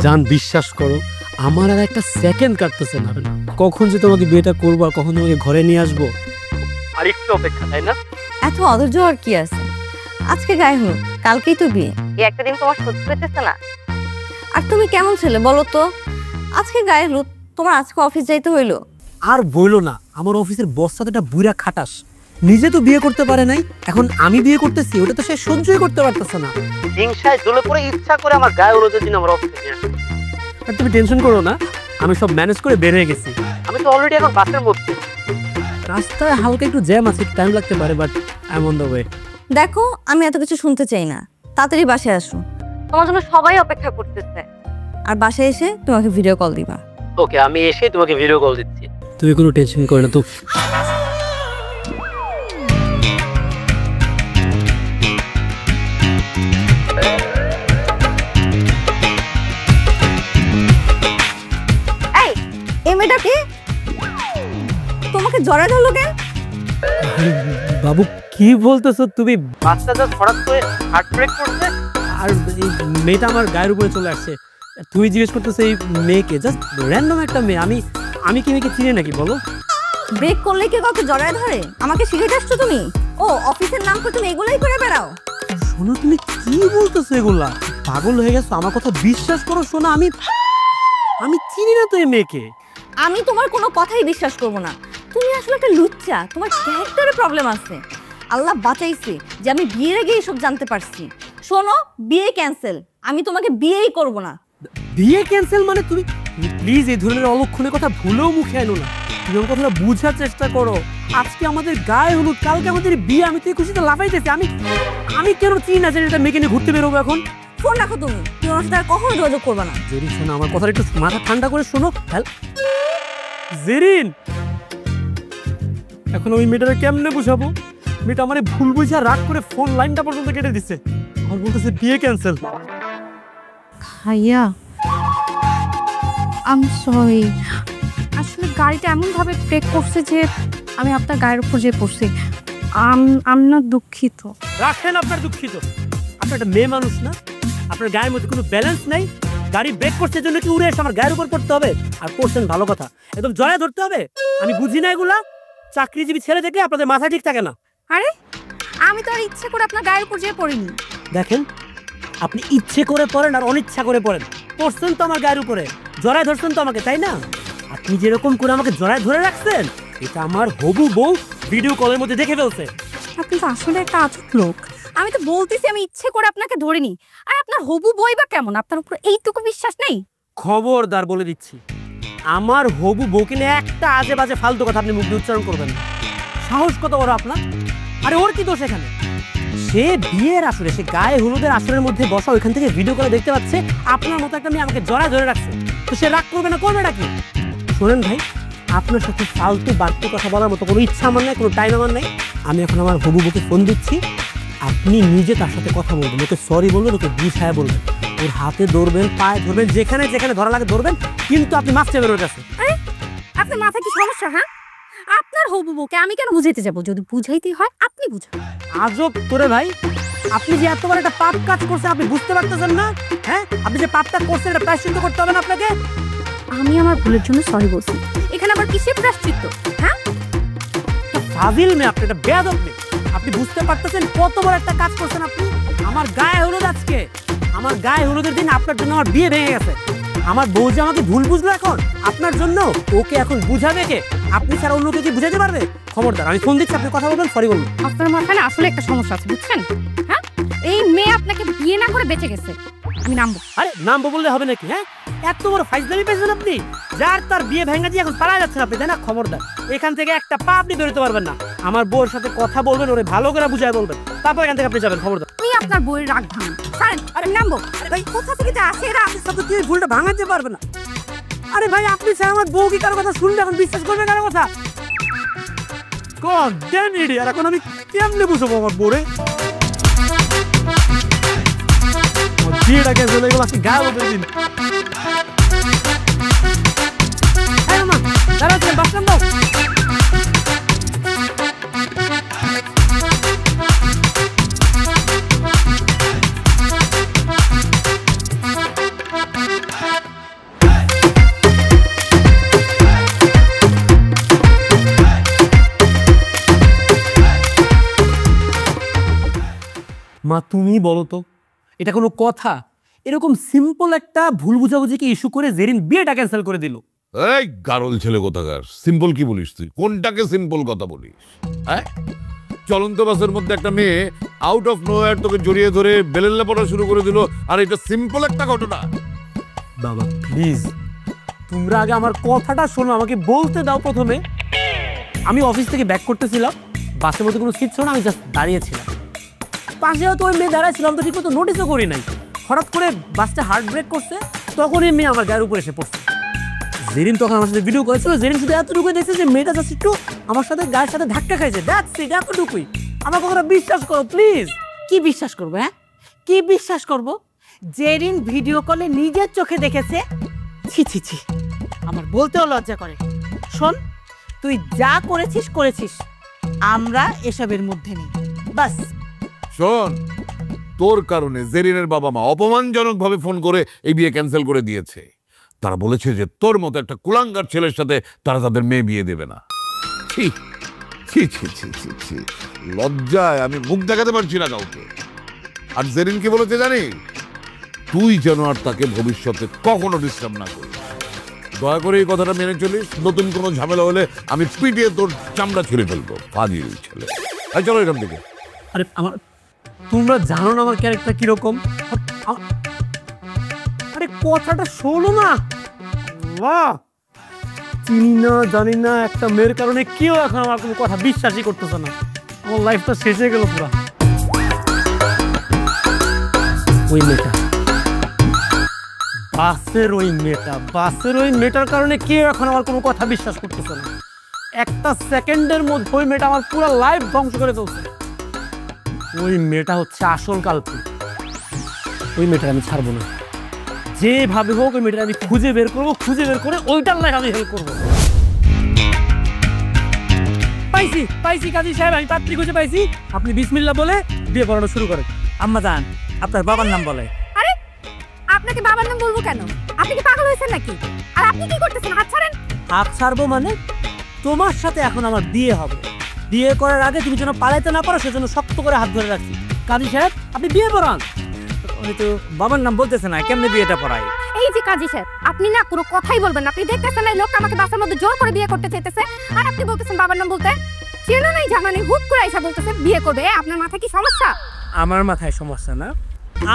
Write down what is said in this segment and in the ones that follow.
জান বিশ্বাস করো আমার আর একটা সেকেন্ড কাটতেছে না, কখন যে তোমাকে বিয়েটা করবো আর কখন তোমাকে ঘরে নিয়ে আসবো আর একটু অপেক্ষা, তাই না? এত অধৈর্য আর কি আছে? আজকে গায়ে হলুদ, কালকেই তো বিয়ে, এই একটা দিন তোমার সহ্য হইতেছে না? আর তুমি কেমন ছেলে বলো তো, আজকে গায়ে হলুদ, তোমার আজকে অফিস যাইতে হইলো? আর বইলো না, আমার অফিসের বস সাথে একটা বুড়া খাটাস, নিজে তো বিয়ে করতে পারে নাই, এখন আমি বিয়ে করতেছি, ওটা তো সে সহ্যই করতে পারতেছে না। হিংসায় জ্বলে পড়ে ইচ্ছা করে আমার গায়ে হলুদের দিন আমার অফিসে নিয়ে আসে। আর তুমি টেনশন করো না, আমি সব ম্যানেজ করে বের হয়ে গেছি। আমি তো অলরেডি এখন বাসের মধ্যে, রাস্তায় হালকা একটু জ্যাম আছে, টাইম লাগতে পারে, but I am on the way. দেখো আমি এত কিছু শুনতে চাই না, তাড়াতাড়ি বাসায় আসো, তোমার জন্য সবাই অপেক্ষা করতেছে। আর বাসায় এসে তোমাকে ভিডিও কল দিবা। ওকে, আমি এসে তোমাকে ভিডিও কল দিচ্ছি, তুমি কোনো টেনশন করো না তো। এই মেয়েটা কি তোমাকে জড়ায় ধরলো কেন? বাবু কি বলতেছো তুমি? বাচ্চা জাস্ট হঠাৎ করে হার্ট ব্রেক করছে আর মেয়েটা আমার গায়ের উপরে চলে আসছে। তুই জিজ্ঞেস করতেছো এই মেয়েকে, জাস্ট র্যান্ডম একটা মেয়ে, আমি কি মেয়েকে চিনি নাকি বলো? ব্রেক করলে কি কাউকে জড়ায় ধরে? আমাকে শিখাইতে আসছো তুমি? ও অফিসের নাম করে তুমি এগুলাই করে বেড়াও? শোনো তুমি কি বলতেছো এগুলা? পাগল হয়ে গেছো? আমার কথা বিশ্বাস করো শোনো, আমি চিনি না তো এই মেয়েকে। আমি তোমার কোনো কথাই বিশ্বাস করব না, তুমি আসলে একটা লুচ্চা, তোমার ক্যারেক্টারে প্রবলেম আছে। আল্লাহ বাঁচাইছে যে আমি বিয়ের আগে এসব জানতে পারছি। শোনো, বিয়ে ক্যান্সেল, আমি তোমাকে বিয়েই করব না। বিয়ে ক্যান্সেল মানে? তুমি প্লিজ এই ধরনের অলক্ষণের কথা ভুলেও মুখে আনো না, তুমি আমার কথাটা বুঝার চেষ্টা করো। আজকে আমাদের গায়ে হলুদ, কালকে আমাদের বিয়ে, আমি তো এই খুশিতে লাফাইতেছি। আমি কেন চিনি না যে এটা মেয়েকে নিয়ে ঘুরতে বেরোবো এখন? ফোন রাখো, তুমি ওনার সাথে আর কখনো যোগাযোগ করবে না। জেরিন শোনো, আমার কথাটা একটু মাথা ঠান্ডা করে শোনো। জেরিন, এখন ওই মেয়েটাকে কেমনে বুঝাবো? মেয়েটা আমার ভুল বুঝা রাগ করে ফোন লাইনটা পর্যন্ত কেটে দিচ্ছে, আর বলতেছে বিয়ে ক্যান্সেল। ভাইয়া আম সরি, আসলে গাড়িটা এমনভাবে ব্রেক করছে যে আমি আপনার গায়ের উপর যেয়ে পড়ছি। আমি না দুঃখিত। রাখেন আপনার দুঃখিত, আপনার একটা মেয়ে মানুষ না? আপনার গায়ের মধ্যে কোনো ব্যালেন্স নাই? গাড়ি ব্রেক করছে জন্য কি উড়ে এসে আমার গায়ের উপর পড়তে হবে? আর পড়ছেন ভালো কথা, একদম জয়া ধরতে হবে? আমি বুঝি না এগুলা, চাকরিজীবী ছেলে থেকে আপনাদের মাথা ঠিক থাকে না। আরে আমি তো আর ইচ্ছে করে আপনার গায়ের উপর যেয়ে পড়িনি। দেখেন, আপনি ইচ্ছে করে পড়েন আর অনিচ্ছা করে পড়েন, পড়ছেন তো আমার গায়ের উপরে, জড়ায় ধরছেন তো আমাকে, তাই না? আপনি যেরকম করে আমাকে জড়ায় ধরে রাখছেন, এটা আমার হবু বউ ভিডিও কলের মধ্যে দেখে ফেলছে। আপনি তো আসলে একটা আজব লোক। আমি তো বলতেছি আমি ইচ্ছে করে আপনাকে ধরিনি। আর আপনার হবু বই বা কেমন, আপনার উপর এইটুকু বিশ্বাস নেই? খবরদার বলে দিচ্ছি, আমার হবু বউকে নিয়ে একটা আজে বাজে ফালতু কথা আপনি মুখ দিয়ে উচ্চারণ করবেন না। সাহস কত বড় আপনার? আরে ওর কি দোষ এখানে? সে বিয়ের আসরে, সে গায়ে হলুদের আসরের মধ্যে বসা, ওইখান থেকে ভিডিও করে দেখতে পাচ্ছে আপনার মতো একটা মেয়ে আমাকে জড়ায় ধরে রাখছে, তো সে রাগ করবে না? করবে নাকি? শোনেন ভাই, আপনার সাথে ফালতু বাড়তি কথা বলার মতো কোনো ইচ্ছা আমার নাই, কোনো টাইম আমার নাই। আমি এখন আমার হবু বউকে ফোন দিচ্ছি, আপনি নিজে তার সাথে কথা বলবেন, ওকে সরি বলবেন, ওকে বুঝায় বলবেন, ওর হাতে ধরবেন, পায়ে ধরবেন, যেখানে যেখানে ধরা লাগে ধরবেন, কিন্তু আপনি মাছ চাইবেন ওর কাছে। আপনার মাথায় কি সমস্যা? হ্যাঁ, আপনার হবু বউকে আমি কেন বুঝাইতে যাবো? যদি বুঝাইতেই হয় আপনি বুঝান। আজব তোরে ভাই, আপনি যে এত বড় একটা পাপ কাজ করছেন আপনি বুঝতে পারতেছেন না? হ্যাঁ, আপনি যে পাপটা করছেন এটা প্রায়শ্চিত্ত করতে হবে না আপনাকে? আমি আমার ভুলের জন্য সরি বলছি, এখানে আবার কিসের প্রায়শ্চিত্ত? হ্যাঁ, ফাজিল মেয়ে আপনি, এটা বেয়াদব মেয়ে। আপনি বুঝতে পারতেছেন কত বড় একটা কাজ করছেন আপনি? আমার গায়ে হলুদ আজকে, আমার গায়ে হলুদের দিন আপনার জন্য আমার বিয়ে ভেঙে গেছে। আমার বউ যে আমাকে ভুল বুঝলো এখন আপনার জন্য, ওকে এখন বুঝাবে কে? আপনি ছাড়া অন্য কেউ কি বুঝাতে পারবে? খবরদার, আমি ফোন দিচ্ছি, আপনি কথা বলবেন, সরি বলুন। আপনার মাথায় আসলে একটা সমস্যা আছে, বুঝছেন? হ্যাঁ, এই মেয়ে আপনাকে বিয়ে না করে বেঁচে গেছে। আমি নামবো। আরে নামবো বললে হবে নাকি? হ্যাঁ, এত বড় ফাইজলামি পেয়েছেন আপনি, যার তার বিয়ে ভেঙে দিয়ে এখন পালা যাচ্ছেন আপনি, তাই না? খবরদার, এখান থেকে একটা পা আপনি বেরোতে পারবেন না। আমার বউর সাথে কথা বলবেন, ওরে ভালো করে বুঝায় বলবেন, তারপর এখান থেকে আপনি যাবেন। খবরদার, তুই আপনার বউয়ের রাগ ভাঙান। আরে নামবো। ভাই কোথা থেকে যে আসে এরা, আপনার সাথে তুই ভুলটা ভাঙাতে পারবে না। আরে ভাই, আপনি স্যার আমার বউ কি কারো কথা শুনলে এখন বিশ্বাস করবে কারো কথা? গড ড্যাম ইডিয়ট, এখন আমি কেমনে বুঝবো আমার বউরে? বিয়েটাকে চলে গেল আজকে গায়ে হলুদের দিন। হ্যাঁ মা, দাঁড়াচ্ছেন, বাসলাম দাও। মা তুমি বলো তো, এটা কোনো কথা? এরকম সিম্পল একটা ভুল বুঝাবুঝিকে ইস্যু করে জেরিন বিয়েটা ক্যান্সেল করে দিল। এই গারল ছেলে কোথাকার, সিম্পল কি বলিস তুই? কোনটাকে সিম্পল কথা বলিস? হ্যাঁ, চলন্ত বাসের মধ্যে একটা মেয়ে আউট অফ নোয়ার তোকে জড়িয়ে ধরে বেলেল্লা পড়া শুরু করে দিল, আর এটা সিম্পল একটা ঘটনা? বাবা প্লিজ, তোমরা আগে আমার কথাটা শোনো, আমাকে বলতে দাও। প্রথমে আমি অফিস থেকে ব্যাক করতেছিলাম, বাসের মধ্যে কোনো সিট ছিল না, আমি জাস্ট দাঁড়িয়েছিলাম। পাশে তো ওই মেয়ে দাঁড়াইছিলাম, তো ঠিক মতো নোটিসও করি নাই। হঠাৎ করে বাসটা হার্ট ব্রেক করছে, তখন এই মেয়ে আমার গায়ের উপরে এসে পড়ছে। জেরিন তখন আমার সাথে ভিডিও করেছিল। জেরিন শুধু এতটুকু দেখছে যে মেয়েটা জাস্ট একটু আমার সাথে গায়ের সাথে ধাক্কা খাইছে, দ্যাটস ইট, এতটুকুই। আমার কথাটা বিশ্বাস করো প্লিজ। কি বিশ্বাস করবো? হ্যাঁ, কি বিশ্বাস করব? জেরিন ভিডিও কলে নিজের চোখে দেখেছে। ছি ছি ছি, আমার বলতেও লজ্জা করে। শোন, তুই যা করেছিস করেছিস, আমরা এসবের মধ্যে নেই, বাস। শোন, তোর কারণে জেরিনের বাবা মা অপমানজনক ভাবে ফোন করে এই বিয়ে ক্যান্সেল করে দিয়েছে। তারা বলেছে যে তোর মতো একটা কুলাঙ্গার ছেলের সাথে তারা তাদের মেয়ে বিয়ে দেবে না। ছি ছি ছি ছি ছি ছি, লজ্জায় আমি মুখ দেখাতে পারছি না কাউকে। আর জেরিন কি বলেছে জানি? তুই যেন আর তাকে ভবিষ্যতে কখনো ডিস্টার্ব না করিস। দয়া করে এই কথাটা মেনে চলিস। নতুন কোনো ঝামেলা হলে আমি পিটিয়ে তোর চামড়া ছিঁড়ে ফেলবো। ফাজিল ছেলে। এই চলো এখান থেকে। আরে আমার, তোমরা জানো না আমার ক্যারেক্টার কিরকম। আরে কথাটা শোনো না। বাহ, চিনি না জানি না একটা মেয়ের কারণে কেউ এখন আমার কোনো কথা বিশ্বাসই করতেছে না। আমার লাইফটা শেষ হয়ে গেল পুরা। ওই মেয়েটা, বাসের ওই মেয়েটার কারণে কেউ এখন আমার কোনো কথা বিশ্বাস করতেছে না। একটা সেকেন্ডের মধ্যে ওই মেয়েটা আমার পুরো লাইফ ধ্বংস করে ফেলছে। ওই মেয়েটা হচ্ছে আসল কালপ্রিট। ওই মেয়েটা আমি ছাড়বো না, যেভাবে হোক ওই মেয়েটা আমি খুঁজে বের করবো, খুঁজে বের করে ওইটার লাইফ আমি হেল্প করবো। পাইছি কাজী সাহেব, আমি পাত্রী খুঁজে পাইছি। আপনি বিসমিল্লাহ বলে বিয়ে করানো শুরু করেন। আম্মা জান, আপনার বাবার নাম বলে। আরে আপনাকে বাবার নাম বলবো কেন? আপনি কি পাগল হয়েছেন নাকি? আর আপনি কি করতেছেন? হাত ছাড়েন। হাত ছাড়বো মানে? তোমার সাথে এখন আমার বিয়ে হবে। বিয়ে করার আগে তুমি যেন পালাইতে না পারো সেজন্য শক্ত করে হাত ধরে রাখছি। কাজী সাহেব, আপনি বিয়ে পড়ান। হয়তো বাবার নাম বলতেছে না, কেমনে বিয়েটা পড়ায়? এই যে কাজী সাহেব, আপনি না কোনো কথাই বলবেন না। আপনি দেখতেছেন এই লোকটা আমাকে বাসার মধ্যে জোর করে বিয়ে করতে চাইতেছে, আর আপনি বলতেছেন বাবার নাম বলতে। চেনো নাই জানা নেই, হুট করে এসে বলতেছেন বিয়ে করবে। আপনার মাথায় কি সমস্যা? আমার মাথায় সমস্যা না?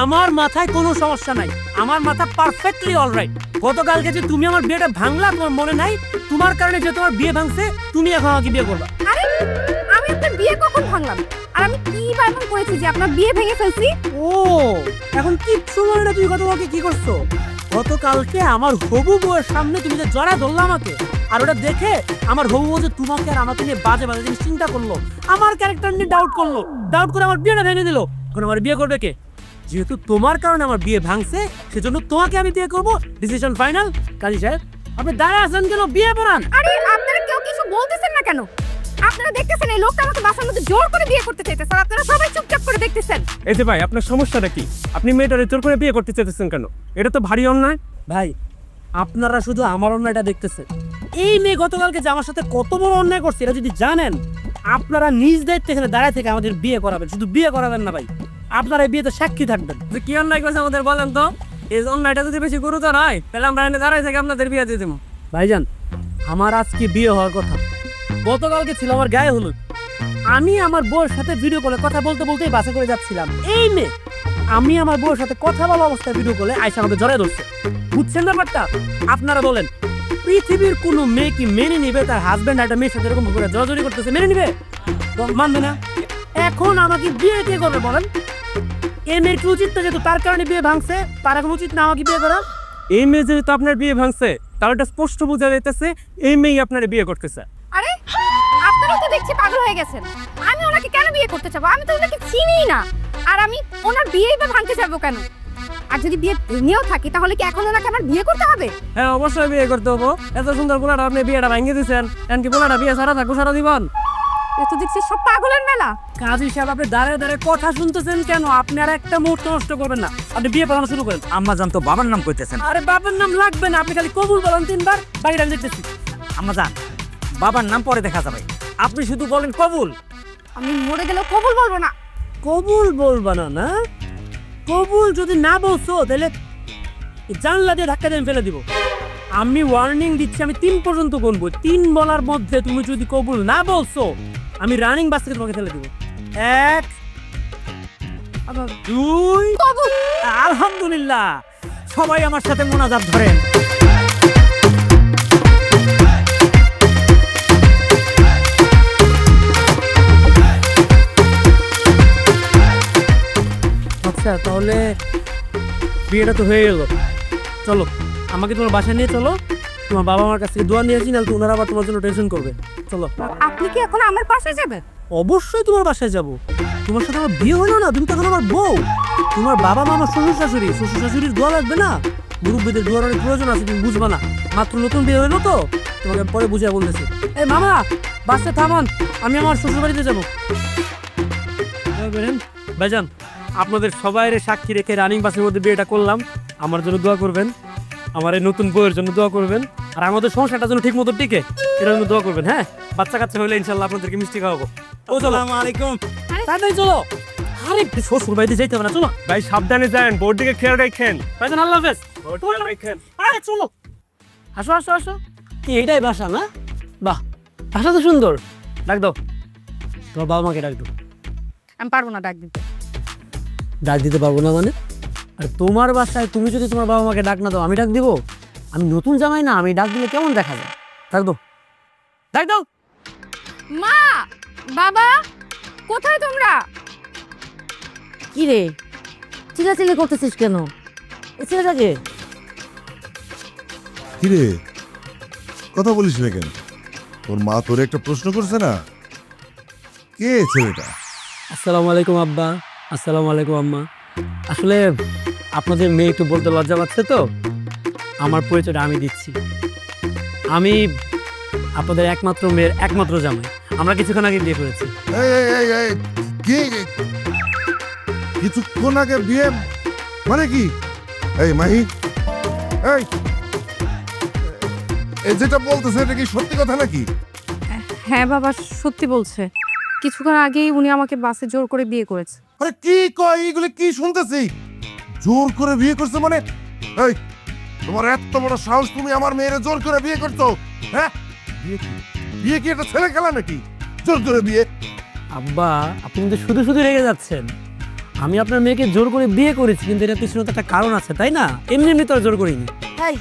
আমার মাথায় কোনো সমস্যা নাই, আমার মাথা পারফেক্টলি অলরাইট। গতকালকে যে তুমি আমার বিয়েটা ভাঙলা, তোমার মনে নাই? তোমার কারণে যে তোমার বিয়ে ভাঙছে, তুমি এখন আমাকে বিয়ে করবা। আরে আমি আপনার বিয়ে কখন ভাঙলাম? আর আমি কি বা এমন করেছি যে আপনার বিয়ে ভেঙে ফেলছি? ও, এখন কিচ্ছু মনে না। তুমি গতকালকে কি করছো? গতকালকে আমার হবু বউয়ের সামনে তুমি যে জড়া ধরলা আমাকে, আর ওটা দেখে আমার হবু বউ যে তোমাকে আর আমাকে নিয়ে বাজে বাজে জিনিস চিন্তা করলো, আমার ক্যারেক্টার নিয়ে ডাউট করলো, ডাউট করে আমার বিয়েটা ভেঙে দিল। এখন আমার বিয়ে করবে কে? যেহেতু তোমার কারণে আমার বিয়ে ভাঙছে, সেজন্য তোমাকে আমি বিয়ে করবো। Decision final. কাজী সাহেব, আপনি দাঁড়ায় আছেন কেন? বিয়ে পড়ান। আরে আপনারা কেউ কিছু বলতেছেন না কেন? আপনারা দেখতেছেন এই লোকটা আমাকে বাসার মধ্যে জোর করে বিয়ে করতে চাইতেছে, আর আপনারা সবাই চুপচাপ করে দেখতেছেন। এই যে ভাই, আপনার সমস্যাটা কি? আপনি মেয়েটারে জোর করে বিয়ে করতে চাইতেছেন কেন? এটা তো ভারী অন্যায়। ভাই, আপনারা শুধু আমার অন্যায়টা দেখতেছেন। এই মেয়ে গতকালকে যে আমার সাথে কত বড় অন্যায় করছে, এটা যদি জানেন, আপনারা নিজ দায়িত্বে এখানে দাঁড়ায় থেকে আমাদের বিয়ে করাবেন। শুধু বিয়ে করাবেন না ভাই, আপনারা এই বিয়েতে সাক্ষী থাকবেন। যে কি অন্যায় করছে আমাদের বলেন তো? এই অন্যায়টা যদি বেশি গুরুতর হয়, তাহলে আমরা এনে দাঁড়াই থেকে আপনাদের বিয়ে দিয়ে দেবো। ভাইজান, আমার আজকে বিয়ে হওয়ার কথা। গতকালকে ছিল আমার গায়ে হলুদ। আমি আমার বউয়ের সাথে ভিডিও কলে কথা বলতে বলতেই বাসে করে যাচ্ছিলাম। এই মেয়ে আমি আমার বউয়ের সাথে কথা বলা অবস্থায় ভিডিও কলে আইসা আমাকে জড়ায় ধরছে। বুঝছেন ব্যাপারটা? আপনারা বলেন, পৃথিবীর কোনো মেয়ে কি মেনে নিবে তার হাজবেন্ড একটা মেয়ের সাথে এরকম করে জড়াজড়ি করতেছে? মেনে নিবে? মানবে না। এখন আমাকে বিয়ে কে করবে বলেন? এই মেয়ের কি উচিত না, যেহেতু তার কারণে বিয়ে ভাঙছে, তার এখন উচিত না আমাকে বিয়ে করা? এই মেয়ে যেহেতু আপনার বিয়ে ভাঙছে, তাহলে এটা স্পষ্ট বোঝা যাইতেছে এই মেয়ে আপনার বিয়ে করতেছে। আরে আপনারা তো দেখছি পাগল হয়ে গেছেন। আমি ওনাকে কেন বিয়ে করতে চাবো? আমি তো ওনাকে চিনিই না। আর আমি ওনার বিয়েই বা ভাঙতে যাবো কেন? আর যদি বিয়ে ভেঙেও থাকি, তাহলে কি এখন ওনাকে আমার বিয়ে করতে হবে? হ্যাঁ, অবশ্যই বিয়ে করতে হবো। এত সুন্দর পোলাটা আপনি বিয়েটা ভাঙিয়ে দিচ্ছেন, এমনকি পোলাটা বিয়ে ছাড়া থাকবো সারা জীবন। এ তো দেখছি সব পাগলের মেলা। কাজী সাহেব, আপনি দাঁড়িয়ে দাঁড়িয়ে কথা শুনতেছেন কেন? আপনি আর একটা মুহূর্ত নষ্ট করবেন না, আপনি বিয়ে পড়ানো শুরু করেন। আম্মা জান তো বাবার নাম কইতেছেন। আরে বাবার নাম লাগবে না, আপনি খালি কবুল বলেন 3 বার, বাকিটা আমি দেখতেছি। আম্মা জান, বাবার নাম পরে দেখা যাবে, আপনি শুধু বলেন কবুল। আমি মরে গেলেও কবুল বলবো না। কবুল বলবা না? না কবুল যদি না বলছো তাহলে জানলা দিয়ে ধাক্কা দিয়ে ফেলে দিব। আমি ওয়ার্নিং দিচ্ছি, আমি 3 পর্যন্ত গুনবো। 3 বলার মধ্যে তুমি যদি কবুল না বলছো আমি রানিং বাস থেকে তোমাকে ফেলে দিব। 1 2 কবুল। আলহামদুলিল্লাহ, সবাই আমার সাথে মোনাজাত ধরেন। আচ্ছা তাহলে বিয়েটা তো হয়ে গেল, চলো আমাকে তোমার বাসায় নিয়ে চলো, তোমার বাবা মার কাছ থেকে দোয়া নিয়ে আসি, নাহলে ওনারা আবার তোমার জন্য টেনশন করবে। চলো। আপনি কি এখন আমার পাশে যাবেন? অবশ্যই তোমার বাসায় যাব। তোমার সাথে আমার বিয়ে হলো না, তুমি তো এখন আমার বউ। তোমার বাবা মা আমার শ্বশুর শাশুড়ির দোয়া লাগবে না? মুরব্বীদের দোয়ার অনেক প্রয়োজন আছে, তুমি বুঝবা না। মাত্র নতুন বিয়ে হলো তো, তোমাকে পরে বুঝিয়ে বলতেছি। এই মামা, বাসে থামান, আমি আমার শ্বশুর বাড়িতে যাবো। ভাইজান, আপনাদের সবাই সাক্ষী রেখে রানিং বাসের মধ্যে বিয়েটা করলাম। আমার জন্য দোয়া করবেন, আমার এই নতুন বউয়ের জন্য দোয়া করবেন, আর আমাদের সংসারটা যেন ঠিক মতো টিকে এর জন্য দোয়া করবেন। হ্যাঁ, বাচ্চা কাচ্চা হলে ইনশাল্লাহ আপনাদেরকে মিষ্টি খাওয়াবো। ও চলো। আসসালামু আলাইকুম। তাড়াতাড়ি চলো। আরে শ্বশুর বাড়িতে যাইতে হবে না, চলো। ভাই সাবধানে যান, বোর্ড দিকে খেয়াল রাখেন। ভাইজান আল্লাহ হাফেজ। আরে চলো, আসো আসো আসো। কি এইটাই বাসা না? বাহ, বাসা তো সুন্দর। ডাক দাও, তোমার বাবা মাকে ডাক দাও। আমি পারবো না ডাক দিতে। ডাক দিতে পারবো না মানে? আর তোমার বাসায় তুমি যদি তোমার বাবা মাকে ডাক না দাও, আমি ডাক দিব? আমি নতুন জামাই না, আমি ডাক দিলে কেমন দেখা যায়? ডাক দাও, ডাক দাও। মা, বাবা, কোথায় তোমরা? কি রে, চিল্লাচিল্লি করতেছিস কেন? এ ছেলেটাকে কিরে কথা বলিস না কেন? তোর মা তোর একটা প্রশ্ন করছে না? কে ছেলেটা? আসসালামু আলাইকুম আব্বা, আসসালামু আলাইকুম আম্মা। আসলে আপনাদের মেয়ে একটু বলতে লজ্জা পাচ্ছে তো, আমার পরিচয়টা আমি দিচ্ছি। আমি আপনাদের একমাত্র মেয়ের একমাত্র জামাই। আমরা কিছুক্ষণ আগে বিয়ে করেছি। এই এই এই এই কি কিছুক্ষণ আগে বিয়ে মানে কি? এই মাহি, এই যেটা বলতেছে এটা কি সত্যি কথা নাকি? হ্যাঁ বাবা, সত্যি বলছে। কিছুক্ষণ আগেই উনি আমাকে বাসে জোর করে বিয়ে করেছে। আরে কি কয় এগুলো? কি শুনতেছি? জোর করে বিয়ে করছে মানে? এই তোমার এত বড় সাহস, তুমি আমার মেয়েরে জোর করে বিয়ে করছো? হ্যাঁ, বিয়ে কি এটা ছেলে খেলা নাকি? জোর করে বিয়ে? আব্বা, আপনি কিন্তু শুধু শুধু রেগে যাচ্ছেন। আমি আপনার মেয়েকে জোর করে বিয়ে করেছি, কিন্তু এটার পিছনে তো একটা কারণ আছে, তাই না? এমনি এমনি তো আর জোর করিনি। এই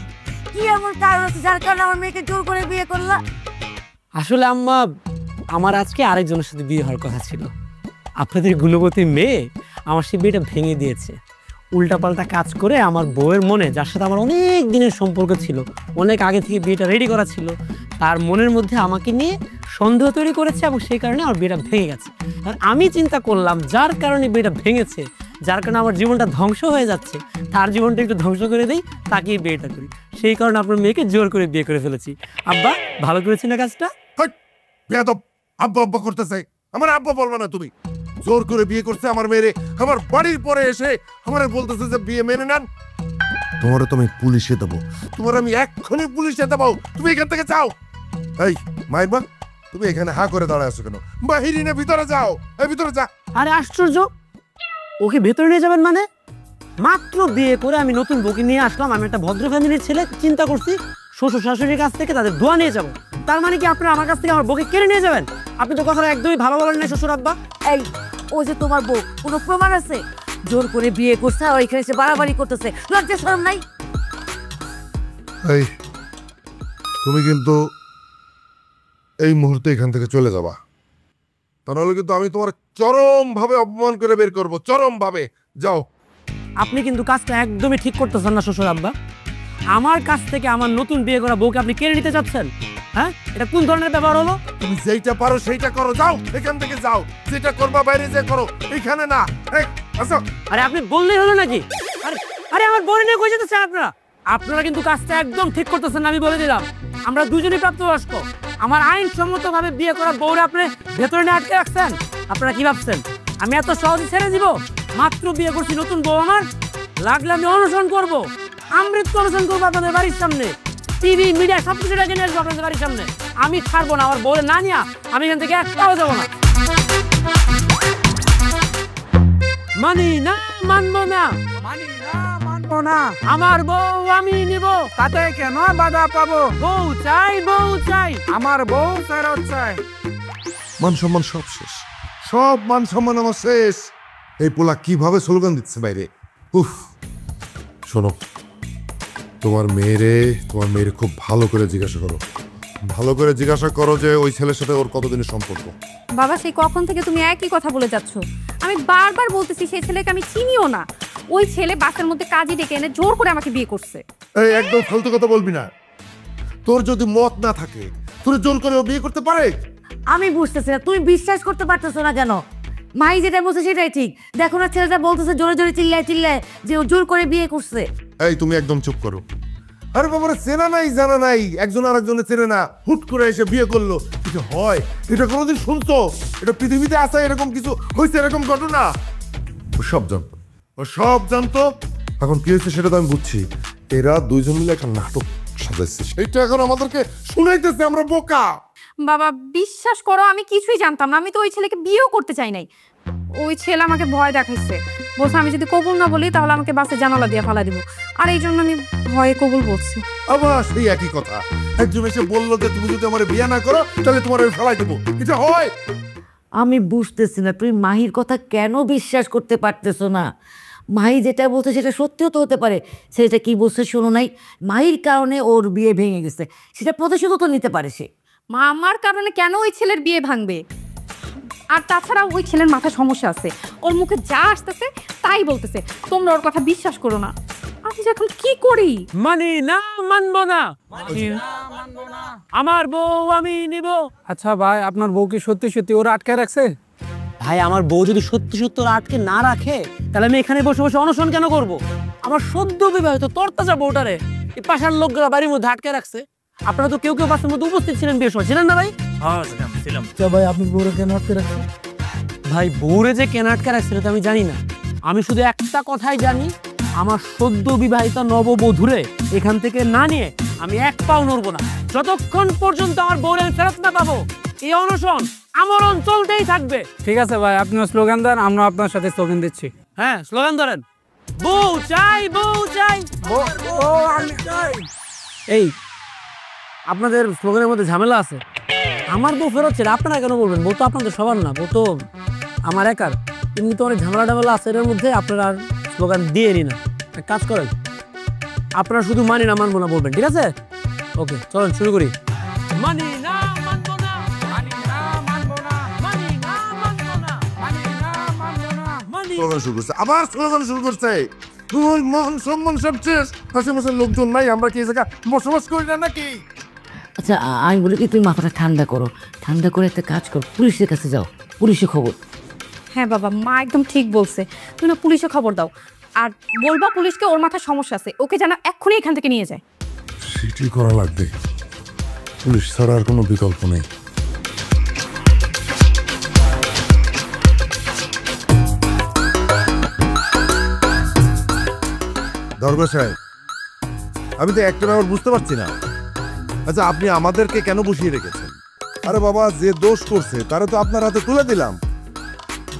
কি এমন কারণ আছে যার কারণে আমার মেয়েকে জোর করে বিয়ে করলা? আসলে আম্মা, আমার আজকে আরেকজনের সাথে বিয়ে হওয়ার কথা ছিল। আপনাদের গুণবতী মেয়ে আমার সেই বিয়েটা ভেঙে দিয়েছে। উল্টাপাল্টা কাজ করে আমার বউয়ের মনে, যার সাথে আমার অনেক দিনের সম্পর্ক ছিল, অনেক আগে থেকে বিয়েটা রেডি করা ছিল, তার মনের মধ্যে আমাকে নিয়ে সন্দেহ তৈরি করেছে, এবং সেই কারণে আমার বিয়েটা ভেঙে গেছে। আর আমি চিন্তা করলাম, যার কারণে বিয়েটা ভেঙেছে, যার কারণে আমার জীবনটা ধ্বংস হয়ে যাচ্ছে, তার জীবনটা একটু ধ্বংস করে দেই, তাকেই বিয়েটা করি। সেই কারণে আপনার মেয়েকে জোর করে বিয়ে করে ফেলেছি। আব্বা, ভালো করেছি না কাজটা? বেয়াদব, আব্বা আব্বা করতেছে। আমার আব্বা বলবে না তুমি? জোর করে বিয়ে করছে আমার মেয়েরে, আমার বাড়ির পরে এসে আমার বলতেছে যে বিয়ে মেনে নেন। তোমার তুমি পুলিশে দেবো, তোমার আমি এক্ষুনি পুলিশে দেবো। তুমি এখান থেকে যাও। এই মাইবা, তুমি এখানে হা করে দাঁড়ায় আছো কেন? বাহিরে না ভিতরে যাও। এই ভিতরে যা। আরে আশ্চর্য, ওকে ভেতরে নিয়ে যাবেন মানে? মাত্র বিয়ে করে আমি নতুন বউকে নিয়ে আসলাম। আমি একটা ভদ্র ফ্যামিলির ছেলে, চিন্তা করছি শ্বশুর শাশুড়ির কাছ থেকে তাদের দোয়া নিয়ে যাব। তার মানে কি আপনারা আমার কাছ থেকে আমার বউকে কেড়ে নিয়ে যাবেন? আপনি তো কথাটা একদমই ভালো বলেন না শ্বশুর আব্বা। এই ও যে তোমার বউ, কোনো প্রমাণ আছে? জোর করে বিয়ে করছে আর এখানে এসে বাড়াবাড়ি করতেছে, লজ্জা শরম নাই? এই তুমি কিন্তু এই মুহূর্তে এখান থেকে চলে যাবা, তা নাহলে কিন্তু আমি তোমার চরম ভাবে অপমান করে বের করবো, চরম ভাবে। যাও। আপনি কিন্তু কাজটা একদমই ঠিক করতেছেন না শ্বশুর আব্বা। আমার কাছ থেকে আমার নতুন বিয়ে করা বউকে আপনি কেড়ে নিতে চাচ্ছেন? হ্যাঁ, এটা কোন ধরনের ব্যাপার হলো? তুমি যেইটা পারো সেইটা করো, যাও এখান থেকে যাও। যেটা করবা বাইরে যে করো, এখানে না। আসো। আরে আপনি বললেই হলো নাকি? আরে আরে আমার বউরে নিয়ে কই যেতেছেন আপনারা? আপনারা কিন্তু কাজটা একদম ঠিক করতেছেন না, আমি বলে দিলাম। আমরা দুজনেই প্রাপ্তবয়স্ক। আমার আইনসম্মতভাবে বিয়ে করা বউরে আপনি ভেতরে নিয়ে আটকে রাখছেন। আপনারা কি ভাবছেন আমি এত সহজে ছেড়ে দিব? মাত্র বিয়ে করছি, নতুন বউ আমার। লাগলে আমি অনশন করবো, আমৃত্যু অনশন করবো আপনাদের বাড়ির সামনে। টিভি মিডিয়া সবকিছু ডেকে নিয়ে আসবো আপনাদের বাড়ির সামনে। আমি ছাড়বো না, আমার বউরে না নিয়ে আমি এখান থেকে একটাও যাবো না। মানি না, মানবো না, মানি না, মানবো না। আমার বউ আমি নিব। তাতে কেন বাধা পাবো? বউ চাই, বউ চাই। আমার বউ ফেরত চাই। মান সম্মান সব শেষ, সব মান সম্মান আমার শেষ। এই পোলা কিভাবে স্লোগান দিচ্ছে বাইরে! উফ! শোনো, তোমার মেয়েরে খুব ভালো করে জিজ্ঞাসা করো, ভালো করে জিজ্ঞাসা করো যে ওই ছেলের সাথে ওর কতদিনের সম্পর্ক। বাবা সেই কখন থেকে তুমি একই কথা বলে যাচ্ছ। আমি বারবার বলতেছি সেই ছেলেকে আমি চিনিও না। ওই ছেলে বাসের মধ্যে কাজে ডেকে এনে জোর করে আমাকে বিয়ে করছে। এই একদম ফালতু কথা বলবি না। তোর যদি মত না থাকে, তোর জোর করে ও বিয়ে করতে পারে? আমি বুঝতেছি না তুমি বিশ্বাস করতে পারতেছো না কেন? মাই যেটা বলছে সেটাই ঠিক। দেখো না ছেলেটা বলতেছে জোরে জোরে চিল্লায় চিল্লায় যে ও জোর করে বিয়ে করছে। এই তুমি একদম চুপ করো। আরে বাবারে, চেনা নাই জানা নাই, একজন আর একজনের চেনে না, হুট করে এসে বিয়ে করলো, এটা হয়? এটা কোনোদিন শুনছো? এটা পৃথিবীতে আছে এরকম কিছু হয়েছে, এরকম ঘটনা? ও সব জানতো, ও সব জানতো। এখন কি হয়েছে সেটা তো আমি বুঝছি। এরা দুইজন মিলে একটা নাটক সাজাইছে, সেইটা এখন আমাদেরকে শুনাইতেছে আমরা বোকা। বাবা বিশ্বাস করো আমি কিছুই জানতাম না। আমি তো ওই ছেলেকে বিয়েও করতে চাই নাই। ওই ছেলে আমাকে ভয় দেখাইছে, বলছে আমি যদি কবুল না বলি তাহলে আমাকে বাসে জানালা দিয়ে ফালা দিব। আর এই জন্য আমি ভয়ে কবুল বলছি। আবার সেই একই কথা, একজন এসে বললো যে তুমি যদি আমার বিয়ে না করো তাহলে তোমার আমি ফেলাই দেবো, এটা হয়? আমি বুঝতেছি না তুমি মাহির কথা কেন বিশ্বাস করতে পারতেছো না। মাহি যেটা বলছে সেটা সত্যিও তো হতে পারে। সেটা কি বলছে শোনো নাই? মাহির কারণে ওর বিয়ে ভেঙে গেছে, সেটা প্রতিশোধ তো নিতে পারে সে। মা আমার কারণে কেন ওই ছেলের বিয়ে ভাঙবে? আর তাছাড়া ওই ছেলের মাথায় সমস্যা আছে, ওর মুখে যা আসতেছে তাই বলতেছে। তোমরা ওর কথা বিশ্বাস করো না। আমি যে এখন কি করি? মানি না, মানবো না, আমার বউ আমি নিব। আচ্ছা ভাই, আপনার বউ কি সত্যি সত্যি ওরা আটকে রাখছে? ভাই আমার বউ যদি সত্যি সত্যি ওরা আটকে না রাখে তাহলে আমি এখানে বসে বসে অনশন কেন করব? আমার সদ্য বিবাহিত তরতাজা বউটারে এই পাশার লোকরা বাড়ির মধ্যে আটকে রাখছে। আপনারা তো কেউ কেউ বাসের মধ্যে উপস্থিত ছিলেন, বিয়ের সময় ছিলেন না ভাই? ছিলাম। ভাই আপনি বউরে কেন আটকে রাখছেন? ভাই বউরে যে কেন আটকে রাখছিল তো আমি জানি না। আমি শুধু একটা কথাই জানি, আমার সদ্য বিবাহিত নববধূরে এখান থেকে না নিয়ে আমি এক পাও নড়বো না যতক্ষণ পর্যন্ত আমার বউরে আমি ফেরত না পাবো। এই অনশন আমরণ চলতেই থাকবে। ঠিক আছে ভাই, আপনিও স্লোগান দেন, আমরা আপনার সাথে স্লোগান দিচ্ছি। হ্যাঁ স্লোগান ধরেন, বউ চাই, বউ চাই। এই আপনাদের স্লোগানের মধ্যে ঝামেলা আছে। আমার বউ ফেরত ছিল, আপনারা কেন বলবেন? বউ তো আপনাদের সবার না, বউ তো আমার একার। কিন্তু অনেক ঝামেলা টামেলা আছে এর মধ্যে, আপনারা আর স্লোগান দিয়ে নি না। এক কাজ করেন, আপনারা শুধু মানি না মানবো না বলবেন, ঠিক আছে? ওকে চলেন শুরু করি। মানি না, মানবো না, মানি না, মানবো না, মানি না, মানবো না, মানি না, মানবো না, মানি। স্লোগান শুরু করছে, আবার স্লোগান শুরু করছে। ওই মান সম্মান সব শেষ, আশেপাশের লোকজন নাই, আমরা কি এই জায়গা বসবাস করি না নাকি? আচ্ছা আমি বলি কি তুমি মাথাটা ঠান্ডা করো, ঠান্ডা করে একটা কাজ করো, পুলিশের কাছে যাও, পুলিশে খবর। হ্যাঁ বাবা, মা একদম ঠিক বলছে। তুমি না পুলিশে খবর দাও, আর বলবা পুলিশকে ওর মাথায় সমস্যা আছে, ওকে যেন এক্ষুনি এখান থেকে নিয়ে যায়। সেটি করা লাগবে, পুলিশ ছাড়া আর কোনো বিকল্প নেই। দরগা সাহেব, আমি তো একটা ব্যাপার বুঝতে পারছি না। আচ্ছা আপনি আমাদেরকে কেন বসিয়ে রেখেছেন? আরে বাবা, যে দোষ করছে তারা তো আপনার হাতে তুলে দিলাম,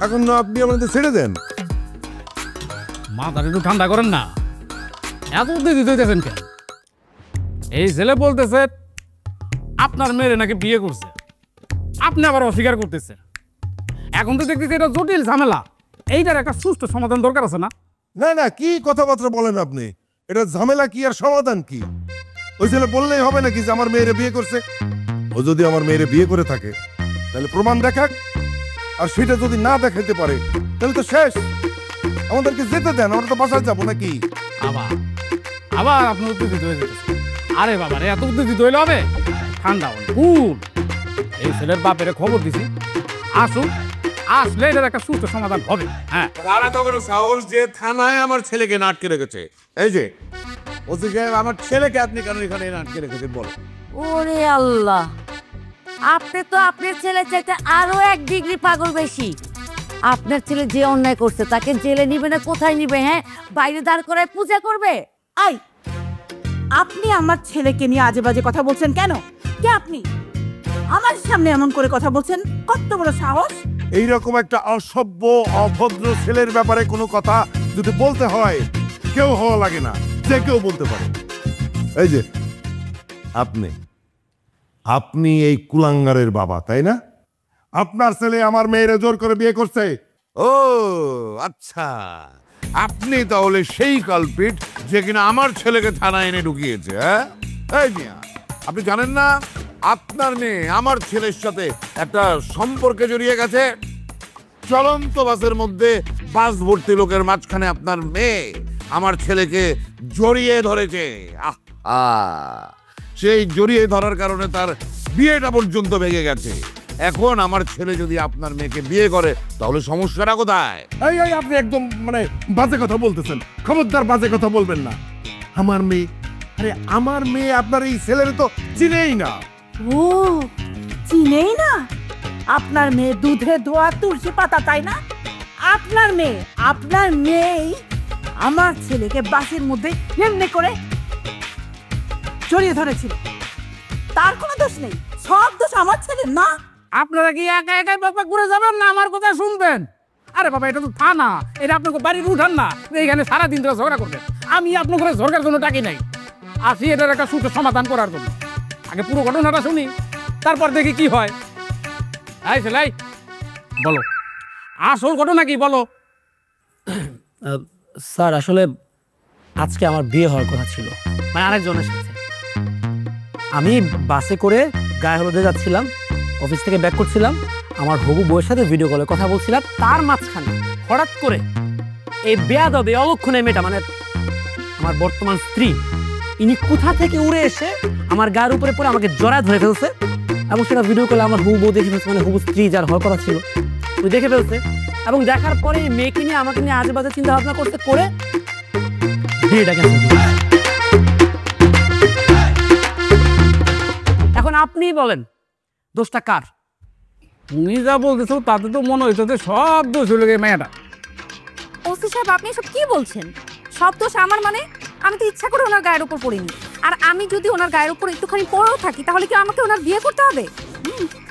এখন না আপনি আমাদের ছেড়ে দেন। মাথাটা একটু ঠান্ডা করেন না, এত উদ্যোগ দিতেছেন কেন? এই ছেলে বলতেছে আপনার মেয়ে নাকি বিয়ে করছে, আপনি আবার অস্বীকার করতেছেন। এখন তো দেখতেছি এটা জটিল ঝামেলা, এইটার একটা সুষ্ঠু সমাধান দরকার আছে না? না না, কি কথাবার্তা বলেন আপনি? এটা ঝামেলা কি আর সমাধান কি? ওই ছেলে বললেই হবে নাকি যে আমার মেয়েরে বিয়ে করছে? ও যদি আমার মেয়েরে বিয়ে করে থাকে তাহলে প্রমাণ দেখাক, আর সেটা যদি না দেখাইতে পারে তাহলে তো শেষ। আমাদেরকে যেতে দেন, আমরা তো বাসায় যাবো নাকি? আবার আবার আপনি উত্তেজিত হয়ে যেতেছেন। আরে বাবা রে, এত উত্তেজিত হইলে হবে? ঠান্ডা হন, কুল। এই ছেলের বাপের খবর দিছি, আসুন, আসলে এটার একটা সুস্থ সমাধান হবে। হ্যাঁ, তারা তো কোনো সাহস যে থানায় আমার ছেলেকে আটকে রেখেছে। এই যে ওসি সাহেব, আমার ছেলেকে আপনি কেন এখানে আটকে রেখেছেন বলো? ওরে আল্লাহ, আপনি তো আপনার ছেলে চাইতে আরো 1 ডিগ্রি পাগল বেশি। আপনার ছেলে যে অন্যায় করছে তাকে জেলে নিবে না কোথায় নিবে? হ্যাঁ, বাইরে দাঁড় করায় পূজা করবে? আই, আপনি আমার ছেলেকে নিয়ে আজে বাজে কথা বলছেন কেন? কে আপনি? আমার সামনে এমন করে কথা বলছেন, কত বড় সাহস! এইরকম একটা অসভ্য অভদ্র ছেলের ব্যাপারে কোনো কথা যদি বলতে হয় কেউ হওয়া লাগে না, যে কেউ বলতে পারে। এই যে আপনি আপনি এই কুলাঙ্গারের বাবা, তাই না? আপনার ছেলে আমার মেয়েরে জোর করে বিয়ে করছে। ও আচ্ছা, আপনি তাহলে সেই কালপিট যে কিনা আমার ছেলেকে থানায় এনে ঢুকিয়েছে। হ্যাঁ, এই মিয়া, আপনি জানেন না আপনার মেয়ে আমার ছেলের সাথে একটা সম্পর্কে জড়িয়ে গেছে? চলন্ত বাসের মধ্যে বাস ভর্তি লোকের মাঝখানে আপনার মেয়ে আমার ছেলেকে জড়িয়ে ধরেছে। সেই জড়িয়ে ধরার কারণে তার বিয়েটা পর্যন্ত ভেঙে গেছে। এখন আমার ছেলে যদি আপনার মেয়েকে বিয়ে করে তাহলে সমস্যাটা কোথায়? এই আপনি একদম মানে বাজে কথা বলতেছেন, খবরদার বাজে কথা বলবেন না। আমার মেয়ে, আরে আমার মেয়ে আপনার এই ছেলের তো চিনেই না। ও চিনেই না? আপনার মেয়ে দুধে ধোয়া তুলসী পাতা, তাই না? আপনার মেয়েই আমার ছেলেকে বাসের মধ্যে এমনি করে জড়িয়ে ধরেছিল। তার কোনো দোষ নেই, সব দোষ আমার ছেলের। না, আপনারা কি একা একাই বকবক করে যাবেন না আমার কথা শুনবেন? আরে বাবা, এটা তো থানা, এটা আপনাকে বাড়ির উঠান না এইখানে সারাদিন ধরে ঝগড়া করবেন। আমি আপনার ঘরে ঝগড়ার জন্য ডাকি নাই, আসি এটার একটা সুখের সমাধান করার জন্য। আগে পুরো ঘটনাটা শুনি, তারপর দেখি কি হয়। এই সেলাই, বলো আসল ঘটনা কি, বলো। স্যার আসলে আজকে আমার বিয়ে হওয়ার কথা ছিল, মানে আরেকজনের সাথে। আমি বাসে করে গায়ে হলুদে যাচ্ছিলাম, অফিস থেকে ব্যাক করছিলাম, আমার হবু বউয়ের সাথে ভিডিও কলে কথা বলছিলাম। তার মাঝখানে হঠাৎ করে এই বেয়াদবে অলক্ষণে মেয়েটা, মানে আমার বর্তমান স্ত্রী, ইনি কোথা থেকে উড়ে এসে আমার গায়ের উপরে পরে আমাকে জড়ায় ধরে ফেলছে। এবং সেটা ভিডিও কলে আমার হবু বউ দেখে ফেলছে, মানে হবু স্ত্রী যার হওয়ার কথা ছিল ওই দেখে ফেলছে। এবং দেখার পরে এই মেয়েকে নিয়ে আমাকে নিয়ে আজে বাজে চিন্তা ভাবনা করতে করে বিয়েটা ক্যান্সেল করছে। এখন আপনি বলেন দোষটা কার? তুমি যা বলতেছো তাতে তো মনে হইতো যে সব দোষ হলো গিয়ে মেয়েটা। ওসি সাহেব, আপনি এসব কি বলছেন? সব দোষ আমার? মানে আমি তো ইচ্ছা করে ওনার গায়ের উপর পড়িনি। আর আমি যদি ওনার গায়ের উপর একটুখানি পড়েও থাকি তাহলে কি আমাকে ওনার বিয়ে করতে হবে?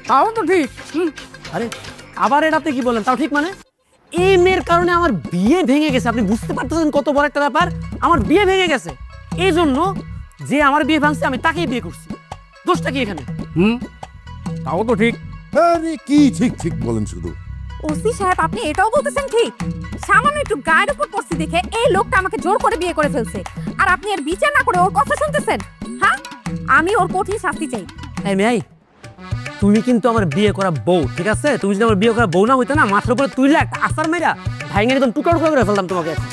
তাও তো ঠিক। আরে আবার এটাতে কি বলেন? তাও ঠিক মানে এই মেয়ের কারণে আমার বিয়ে ভেঙে গেছে। আপনি বুঝতে পারতেছেন কত বড় একটা ব্যাপার? আমার বিয়ে ভেঙে গেছে, এই জন্য যে আমার বিয়ে ভাঙছে আমি তাকেই বিয়ে করছি। দোষটা কি এখানে? তাও তো ঠিক। আরে কি ঠিক ঠিক বলেন শুধু। ওসি সাহেব, আপনি এটাও বলতেছেন ঠিক? সামান্য একটু গায়ের উপর পড়ছি দেখে এই লোকটা আমাকে জোর করে বিয়ে করে ফেলছে, আর আপনি এর বিচার না করে ওর কথা শুনতেছেন? হ্যাঁ, আমি ওর কঠিন শাস্তি চাই। এই মেয়ে, তুমি কিন্তু আমার বিয়ে করা বউ, ঠিক আছে? তুমি যদি আমার বিয়ে করা বউ না হইতো না, মাথার উপরে তুইলে একটা আসার মেয়েরা ভাইঙ্গে একদম টুকরা টুকরা করে ফেলতাম তোমাকে। এখন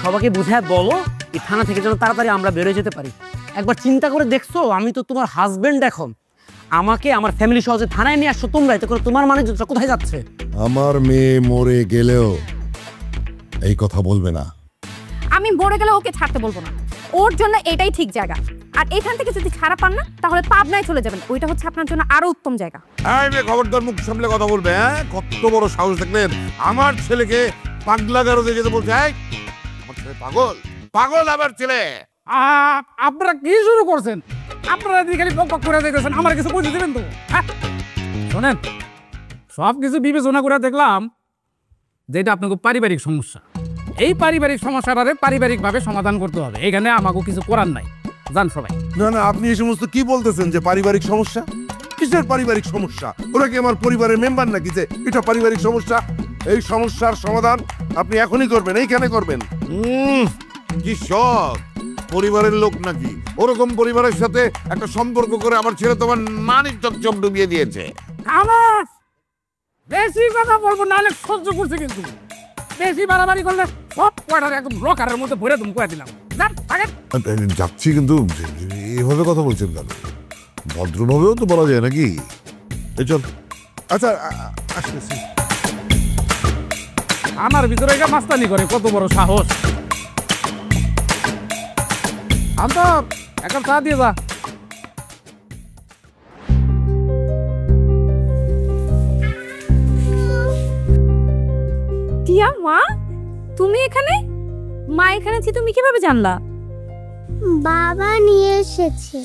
সবাইকে বুঝায় বলো এই থানা থেকে যেন তাড়াতাড়ি আমরা বেরোয় যেতে পারি। একবার চিন্তা করে দেখছো, আমি তো তোমার হাজবেন্ড। এখন আমাকে আমার ফ্যামিলি সহজে থানায় নিয়ে আসছো তোমরা, এতে করে তোমার মানে কোথায় যাচ্ছে? আমার মেয়ে মরে গেলেও এই কথা বলবে না। আমি মরে গেলে ওকে ছাড়তে বলবো না, ওর জন্য এটাই ঠিক জায়গা। আর এখান থেকে যদি ছাড়া পান না তাহলে পাবনায় চলে যাবেন, ওইটা হচ্ছে আপনার জন্য আরো উত্তম জায়গা। এই মেয়ে, খবরদার মুখ সামলে কথা বলবে। হ্যাঁ, কত বড় সাহস দেখলেন আমার ছেলেকে পাগলা গারদে যেতে বলছে। আমার ছেলে পাগল? পাগল আমার ছেলে? আপনারা কি শুরু করছেন? আপনারা খালি বকবক করে দেখেছেন, আমার কিছু বুঝে দেবেন তো? শোনেন, সব কিছু বিবেচনা করে দেখলাম যে এটা আপনাকে পারিবারিক সমস্যা। এই পারিবারিক সমস্যাটারে পারিবারিকভাবে সমাধান করতে হবে, এখানে আমাকে কিছু করার নাই। জান সবাই। না না, আপনি এই সমস্ত কি বলতেছেন যে পারিবারিক সমস্যা? কিসের পারিবারিক সমস্যা? ওরা কি আমার পরিবারের মেম্বার নাকি যে এটা পারিবারিক সমস্যা? এই সমস্যার সমাধান আপনি এখনই করবেন, এইখানে করবেন। কি শখ, পরিবারের লোক নাকি? ওরকম পরিবারের সাথে একটা সম্পর্ক করে আমার ছেলে তোমার মানিক চকচক ডুবিয়ে দিয়েছে। আমার বেশি কথা বলবো না, অনেক সহ্য করছে, কিন্তু বেশি বাড়াবাড়ি করলে সব কয়টার একদম লকারের মধ্যে ভরে তুমি করে দিলাম। যাচ্ছি, কিন্তু এভাবে কথা বলছেন কেন? ভদ্রভাবেও তো বলা যায় নাকি? চল। আচ্ছা আসতেছি। আমার ভিতরে এটা মাস্তানি করে, কত বড় সাহস! আন্ত একটা চা দিয়ে যা। টিয়া, মা তুমি এখানে? মা এখানে আছি তুমি কিভাবে জানলা? বাবা নিয়ে এসেছে।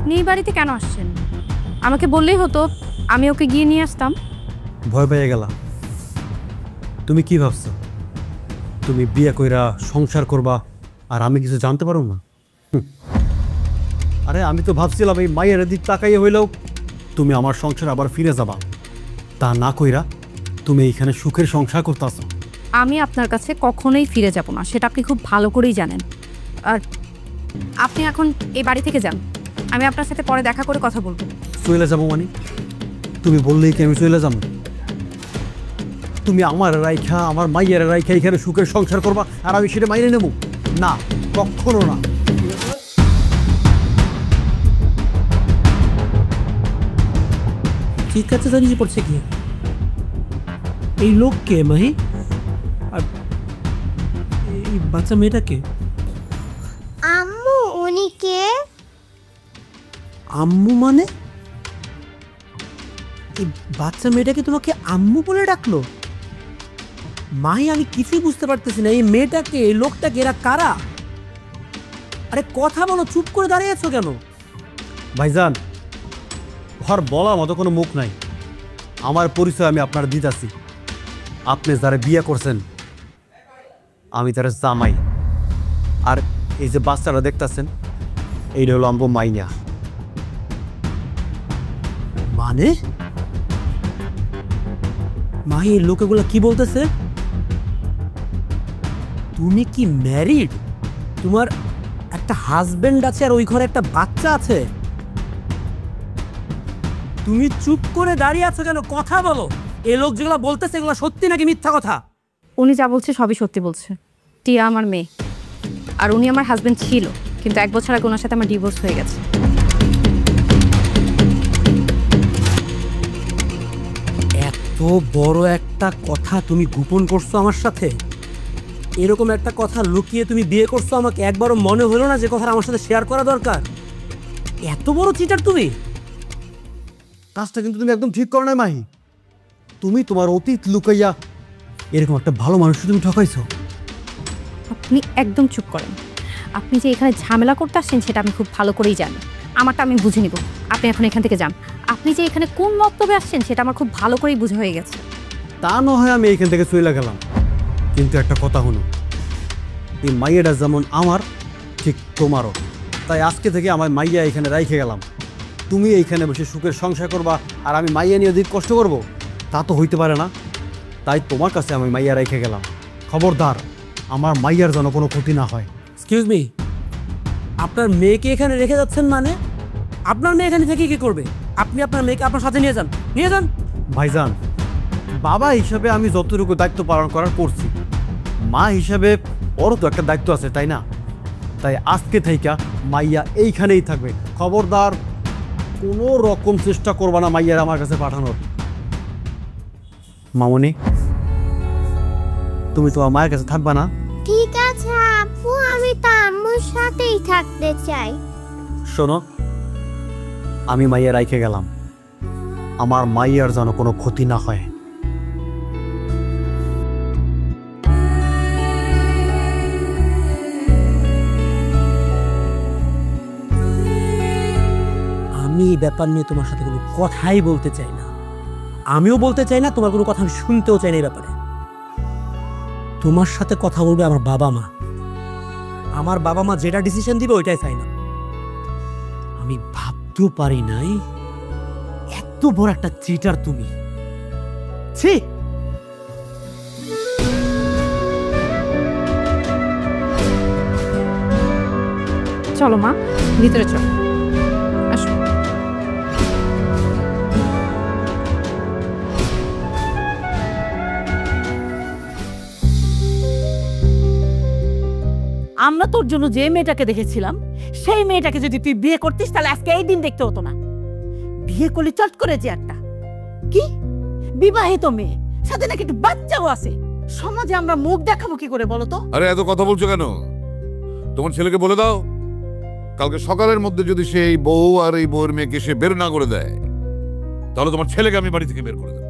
আপনি এই বাড়িতে কেন আসছেন? আমাকে বললেই হতো, আমি ওকে গিয়ে নিয়ে আসতাম। ভয় পেয়ে গেলাম। তুমি কি ভাবছো তুমি বিয়ে কইরা সংসার করবা আর আমি কিছু জানতে পারবো না? আরে আমি তো ভাবছিলাম এই মায়ের দিক তাকাইয়ে হইলেও তুমি আমার সংসার আবার ফিরে যাবা, তা না কইরা তুমি এইখানে সুখের সংসার করতেছো। আমি আপনার কাছে কখনোই ফিরে যাব না, সেটা আপনি খুব ভালো করেই জানেন। আর আপনি এখন এই বাড়ি থেকে যান, আমি আপনার সাথে পরে দেখা করে কথা বলবো। চলে যাবো মানে? তুমি বললেই কি আমি চলে যাবো? তুমি আমার রাইখা আমার মাইয়ের রাইখা এখানে সুখের সংসার করবা আর আমি সেটা মাইনে নেব না, কখনো না। ঠিক আছে, জানিয়ে পড়ছে কি এই লোককে মাহি? আর এই বাচ্চা মেয়েটাকে? আম্মু উনি কে? আম্মু মানে? এই বাচ্চা মেয়েটাকে তোমাকে আম্মু বলে ডাকলো? মাহি, আমি কিছুই বুঝতে পারতেছি না। এই মেয়েটাকে, এই লোকটাকে, এরা কারা? আরে কথা বলো, চুপ করে দাঁড়িয়ে আছো কেন? ভাইজান, ঘর বলার মতো কোনো মুখ নাই। আমার পরিচয় আমি আপনার দিতাছি। আপনি যারা বিয়ে করছেন আমি তারা জামাই। আর এই যে বাচ্চারা দেখতেছেন এইটা হলো আমগো মাইয়া। মানে মাহি, এই লোকেগুলা কি বলতেছে? তুমি কি ম্যারিড? তোমার একটা হাজবেন্ড আছে আর ওই ঘরে একটা বাচ্চা আছে? তুমি চুপ করে দাঁড়িয়ে আছো কেন? কথা বলো। এই লোক যেগুলো বলতেছে এগুলো সত্যি নাকি মিথ্যা কথা? উনি যা বলছে সবই সত্যি বলছে। টিয়া আমার মেয়ে, আর উনি আমার হাজবেন্ড ছিল, কিন্তু 1 বছর আগে ওনার সাথে আমার ডিভোর্স হয়ে গেছে। এত বড় একটা কথা তুমি গোপন করছো আমার সাথে? এরকম একটা কথা লুকিয়ে তুমি বিয়ে করছো আমাকে? একবারও মনে হলো না যে কথা আমার সাথে শেয়ার করা দরকার? এত বড় চিটার তুমি! কাজটা কিন্তু তুমি একদম ঠিক করো না মাহি। তুমি তোমার অতীত লুকাইয়া এরকম একটা ভালো মানুষ তুমি ঠকাইছো। আপনি একদম চুপ করেন। আপনি যে এখানে ঝামেলা করতে আসছেন সেটা আমি খুব ভালো করেই জানি। আমারটা আমি বুঝে নিব। আপনি এখন এখান থেকে যান। আপনি যে এখানে কোন মতলবে আসছেন সেটা আমার খুব ভালো করেই বোঝা হয়ে গেছে। তা না হয় আমি এইখান থেকে চলে গেলাম, কিন্তু একটা কথা হলো, এই মাইয়াটা যেমন আমার ঠিক তোমারও। তাই আজকে থেকে আমার মাইয়া এখানে রাইখে গেলাম। তুমি এইখানে বসে সুখের সংসার করবা আর আমি মাইয়া নিয়ে অধিক কষ্ট করব, তা তো হইতে পারে না। তাই তোমার কাছে আমি মাইয়া রাইখে গেলাম। খবরদার আমার মাইয়ার যেন কোনো ক্ষতি না হয়। এক্সকিউজ মি, আপনার মেয়েকে এখানে রেখে যাচ্ছেন মানে? আপনার মেয়ে এখানে থেকে কি করবে? আপনি আপনার মেয়েকে আপনার সাথে নিয়ে যান, নিয়ে যান। ভাইজান, বাবা হিসাবে আমি যতটুকু দায়িত্ব পালন করার করছি, মা হিসাবে ওরও তো একটা দায়িত্ব আছে, তাই না? তাই আজকে থেকে মাইয়া এইখানেই থাকবে। খবরদার কোনো রকম চেষ্টা করবা না মাইয়ার আমার কাছে পাঠানোর। মামনি, তুমি তোমার মায়ের কাছে থাকবা না? ঠিক আছে আপু, আমি তো আম্মুর সাথেই থাকতে চাই। শোনো, আমি মাইয়া রাইখে গেলাম, আমার মাইয়ার যেন কোনো ক্ষতি না হয়। আমি এই ব্যাপার নিয়ে তোমার সাথে কোনো কথাই বলতে চাই না। আমিও বলতে চাই না, তোমার কোনো কথা আমি শুনতেও চাই না এই ব্যাপারে। তোমার সাথে কথা বলবে আমার বাবা মা। আমার বাবা মা যেটা ডিসিশন দিবে ওইটাই ফাইনাল। আমি ভাবতেও পারি নাই এত বড় একটা চিটার তুমি। ছি! চলো মা, ভিতরে চলো। আসো। আমরা তোর জন্য যে মেয়েটাকে দেখেছিলাম সেই মেয়েটাকে যদি তুই বিয়ে করতিস তাহলে আজকে এই দিন দেখতে হতো না। বিয়ে করলি চট করে যে একটা কি বিবাহিত মেয়ে, সাথে নাকি একটু বাচ্চাও আছে। সমাজে আমরা মুখ দেখাবো কি করে বলো তো? আরে এত কথা বলছো কেন? তোমার ছেলেকে বলে দাও কালকে সকালের মধ্যে যদি সে এই বউ আর এই বউয়ের মেয়েকে সে বের না করে দেয় তাহলে তোমার ছেলেকে আমি বাড়ি থেকে বের করে দেব।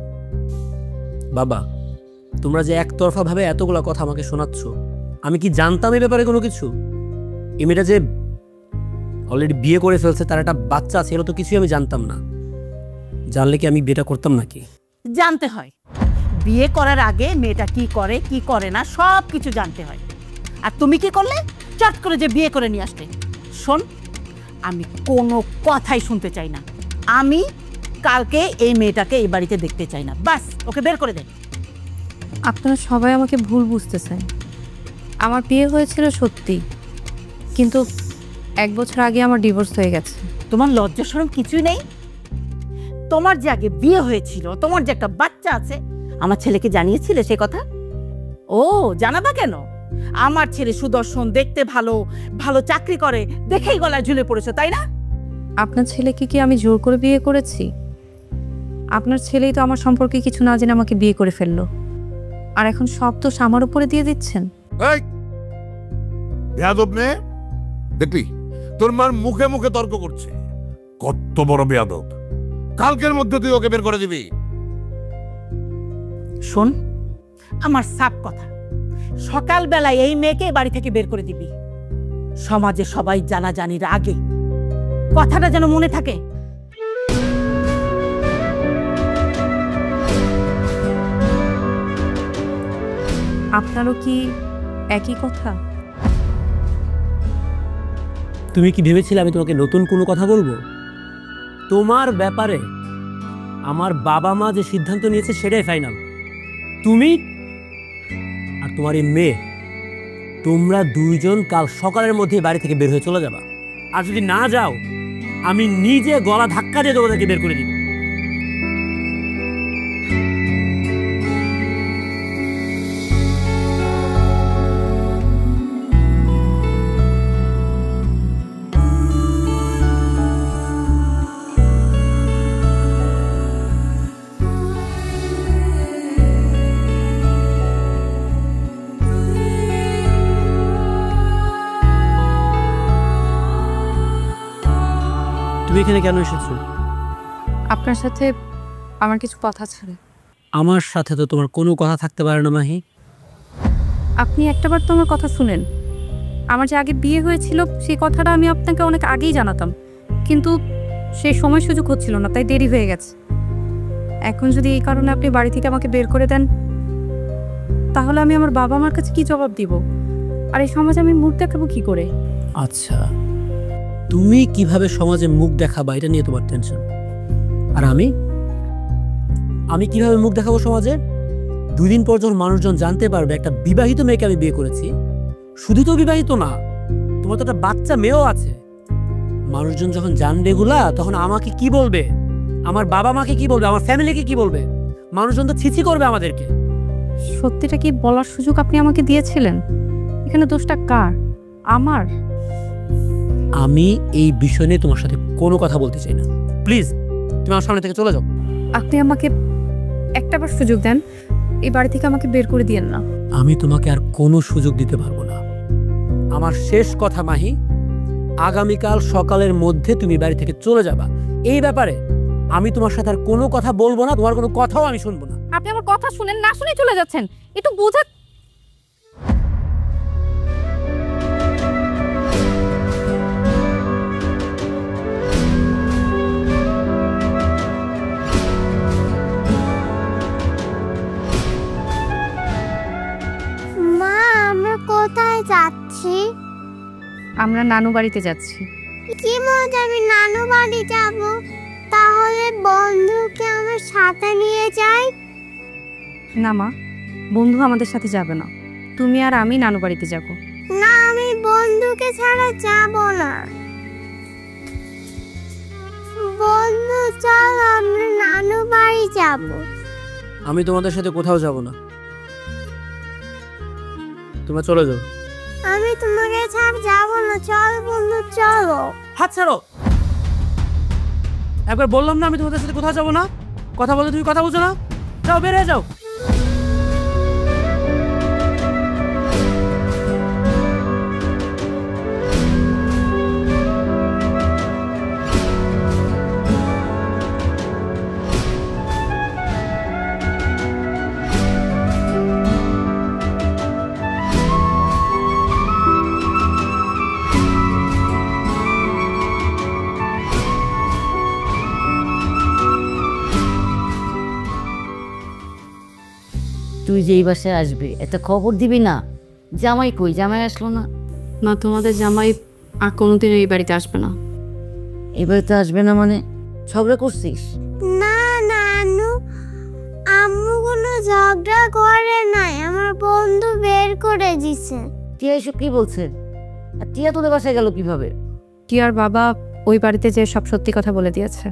বাবা, তোমরা যে একতরফা ভাবে এতগুলা কথা আমাকে শোনাচ্ছ, আমি কি জানতাম এই ব্যাপারে কোনো কিছু? এই মেয়েটা যে অলরেডি বিয়ে করে ফেলছে, তার একটা বাচ্চা আছে, এগুলো তো কিছুই আমি জানতাম না। জানলে কি আমি বিয়েটা করতাম নাকি? জানতে হয়, বিয়ে করার আগে মেয়েটা কি করে কি করে না সব কিছু জানতে হয়। আর তুমি কি করলে? চট করে যে বিয়ে করে নিয়ে আসলে। শোন, আমি কোনো কথাই শুনতে চাই না। আমি কালকে এই মেয়েটাকে এই বাড়িতে দেখতে চাই না, বাস ওকে বের করে দেন। আপনারা সবাই আমাকে ভুল বুঝতেছেন। আমার বিয়ে হয়েছিল সত্যি, কিন্তু 1 বছর আগে আমার ডিভোর্স হয়ে গেছে। তোমার লজ্জা শরম কিছুই নেই? তোমার যে আগে বিয়ে হয়েছিল, তোমার যে একটা বাচ্চা আছে, আমার ছেলেকে জানিয়েছিলে সে কথা? ও জানাবা কেন? আমার ছেলে সুদর্শন, দেখতে ভালো, ভালো চাকরি করে, দেখেই গলায় ঝুলে পড়েছো, তাই না? আপনার ছেলেকে কি আমি জোর করে বিয়ে করেছি? আপনার ছেলেই তো আমার সম্পর্কে কিছু না জেনে আমাকে বিয়ে করে ফেললো, আর এখন সব দোষ আমার উপরে দিয়ে দিচ্ছেন। এই বেয়াদব মেয়ে, দেখলি তোর মার মুখে মুখে তর্ক করছে, কত বড় বেয়াদব। কালকের মধ্যে তুই ওকে বের করে দিবি। শোন, আমার সাপ কথা, সকালবেলায় এই মেয়েকে বাড়ি থেকে বের করে দিবি। সমাজে সবাই জানাজানির আগে, কথাটা যেন মনে থাকে। আপনারও কি একই কথা? তুমি কি ভেবেছিলে আমি তোমাকে নতুন কোনো কথা বলবো? তোমার ব্যাপারে আমার বাবা মা যে সিদ্ধান্ত নিয়েছে সেটাই ফাইনাল। তুমি আর তোমার এই মেয়ে, তোমরা দুইজন কাল সকালের মধ্যে বাড়ি থেকে বের হয়ে চলে যাবা। আর যদি না যাও, আমি নিজে গলা ধাক্কা দিয়ে তোমাদেরকে বের করে দিব। তুমি এখানে কেন এসেছো? আপনার সাথে আমার কিছু কথা ছিল। আমার সাথে তো তোমার কোনো কথা থাকতে পারে না মাহি। আপনি একটাবার তো আমার কথা শুনেন। আমার যে আগে বিয়ে হয়েছিল সেই কথাটা আমি আপনাকে অনেক আগেই জানাতাম, কিন্তু সেই সময় সুযোগ হচ্ছিল না, তাই দেরি হয়ে গেছে। এখন যদি এই কারণে আপনি বাড়ি থেকে আমাকে বের করে দেন, তাহলে আমি আমার বাবা মার কাছে কি জবাব দিব? আর এই সমাজে আমি মুখ দেখাবো কি করে? আচ্ছা, তুমি কিভাবে সমাজে মুখ দেখাবা এটা নিয়ে তোমার টেনশন, আর আমি কিভাবে মুখ দেখাবো সমাজে? 2 দিন পর যখন মানুষজন জানতে পারবে একটা বিবাহিত মেয়েকে আমি বিয়ে করেছি, শুধু তো বিবাহিত না, তোমার তো একটা বাচ্চা মেয়েও আছে, মানুষজন যখন জানবে এগুলা, তখন আমাকে কি বলবে, আমার বাবা মাকে কি বলবে, আমার ফ্যামিলিকে কি বলবে? মানুষজন তো ছিছি করবে আমাদেরকে। সত্যিটা কি বলার সুযোগ আপনি আমাকে দিয়েছিলেন? এখানে দোষটা কার? আমার? আমি এই বিষয় নিয়ে তোমার সাথে কোনো কথা বলতে চাই না, প্লিজ তুমি আমার সামনে থেকে চলে যাও। আপনি আমাকে একটাবার সুযোগ দেন, এই বাড়ি থেকে আমাকে বের করে দিয়েন না। আমি তোমাকে আর কোনো সুযোগ দিতে পারবো না। আমার শেষ কথা মাহি, আগামীকাল সকালের মধ্যে তুমি বাড়ি থেকে চলে যাবা। এই ব্যাপারে আমি তোমার সাথে আর কোনো কথা বলবো না, তোমার কোনো কথাও আমি শুনবো না। আপনি আমার কথা শুনেন না, শুনে চলে যাচ্ছেন, একটু বোঝা। মা, আমরা কোথায় যাচ্ছি? আমরা নানু বাড়িতে যাচ্ছি। কি মজা, আমি নানু বাড়ি যাব। তাহলে বন্ধুকে আমার সাথে নিয়ে যাই। না মা, বন্ধু আমাদের সাথে যাবে না, তুমি আর আমি নানু বাড়িতে যাব। না, আমি বন্ধুকে ছাড়া যাব না। বন্ধু চল, আমরা নানু বাড়ি যাব। আমি তোমাদের সাথে কোথাও যাব না, তোমরা চলে যাও। আমি তোমাকে ছাড়া যাব না, চল বন্ধু চলো। হাত ছাড়ো। একবার বললাম না আমি তোমাদের সাথে কোথাও যাবো না, কথা বলে তুমি কথা বলছো না, যাও বের হয়ে যাও। তুই যে এই বাসায় আসবে একটা খবর দিবি না? জামাই কই? জামাই আসলো না। না, তোমাদের জামাই আর কোনোদিন এই বাড়িতে আসবে না। এবার তো আসবে না মানে ঝগড়া করছিস? না নানু, আম্মু কোনো ঝগড়া করে নাই, আমার বন্ধু বের করে দিছে। টিয়া এসব কি বলছে? আর টিয়া তোদের বাসায় গেল কিভাবে? টিয়ার বাবা ওই বাড়িতে যে সব সত্যি কথা বলে দিয়েছে,